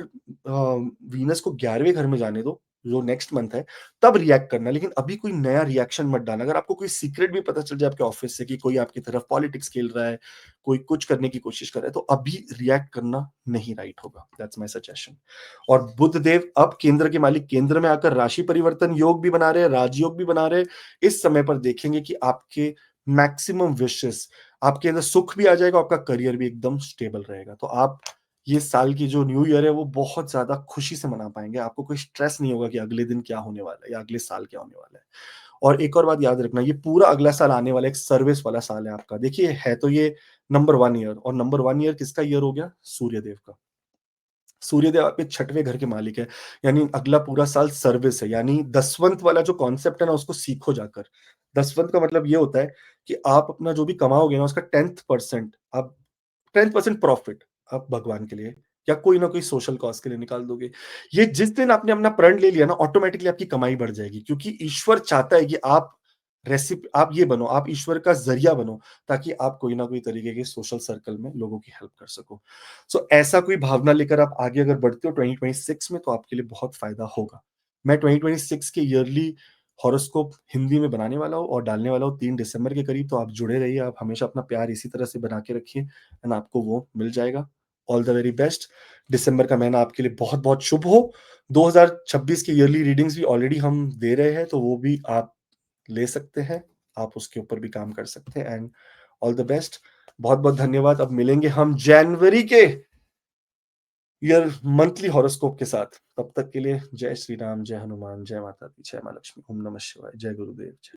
वीनस को 11वें घर में जाने दो, जो नेक्स्ट मंथ है, तब रिएक्ट करना, लेकिन अभी कोई नया रिएक्शन मत डालना। अगर आपको कोई सीक्रेट भी पता चल जाए आपके ऑफिस से कि कोई आपकी तरफ पॉलिटिक्स खेल रहा है, कोई कुछ करने की कोशिश कर रहा है, तो अभी रिएक्ट करना नहीं राइट होगा। That's my suggestion. और बुध देव अब केंद्र के मालिक केंद्र में आकर राशि परिवर्तन योग भी बना रहे हैं, राजयोग भी बना रहे हैं। इस समय पर देखेंगे कि आपके मैक्सिमम विशेस, आपके अंदर सुख भी आ जाएगा, आपका करियर भी एकदम स्टेबल रहेगा। तो आप ये साल की जो न्यू ईयर है वो बहुत ज्यादा खुशी से मना पाएंगे। आपको कोई स्ट्रेस नहीं होगा कि अगले दिन क्या होने वाला है या अगले साल क्या होने वाला है। और एक और बात याद रखना, ये पूरा अगला साल आने वाला एक सर्विस वाला साल है आपका। देखिए, है तो ये नंबर 1 ईयर, और नंबर 1 ईयर किसका ईयर हो गया? सूर्यदेव का। सूर्यदेव आपके छठवें घर के मालिक है, यानी अगला पूरा साल सर्विस है। यानी दसवंत वाला जो कॉन्सेप्ट है ना, उसको सीखो जाकर। दसवंत का मतलब ये होता है कि आप अपना जो भी कमाओगे ना, उसका 10% आप 10% प्रॉफिट आप भगवान के लिए या कोई ना कोई सोशल कॉज के लिए निकाल दोगे। ये जिस दिन आपने अपना प्रण ले लिया ना, ऑटोमेटिकली आपकी कमाई बढ़ जाएगी, क्योंकि ईश्वर चाहता है कि आप ये बनो, आप ईश्वर का जरिया बनो, ताकि आप कोई ना कोई तरीके के सोशल सर्कल में लोगों की हेल्प कर सको। सो ऐसा कोई भावना लेकर आप आगे अगर बढ़ते हो 2026 में, तो आपके लिए बहुत फायदा होगा। मैं 2026 के ईयरली हॉरोस्कोप हिंदी में बनाने वाला हूँ और डालने वाला हूँ 3 दिसंबर के करीब। तो आप जुड़े रहिए, आप हमेशा अपना प्यार इसी तरह से बना के रखिए एंड आपको वो मिल जाएगा। All the very best. दिसंबर का महीना आपके लिए बहुत-बहुत शुभ हो। 2026 की ईयरली रीडिंग्स भी ऑलरेडी हम दे रहे हैं, तो वो भी आप ले सकते हैं। आप उसके ऊपर भी काम कर सकते हैं एंड ऑल द बेस्ट। बहुत-बहुत धन्यवाद। अब मिलेंगे हम जनवरी के ईयर मंथली हॉरोस्कोप के साथ। तब तक के लिए जय श्री राम, जय हनुमान, जय माता दी, जय माँ लक्ष्मी, ओम नमः शिवाय, जय गुरुदेव।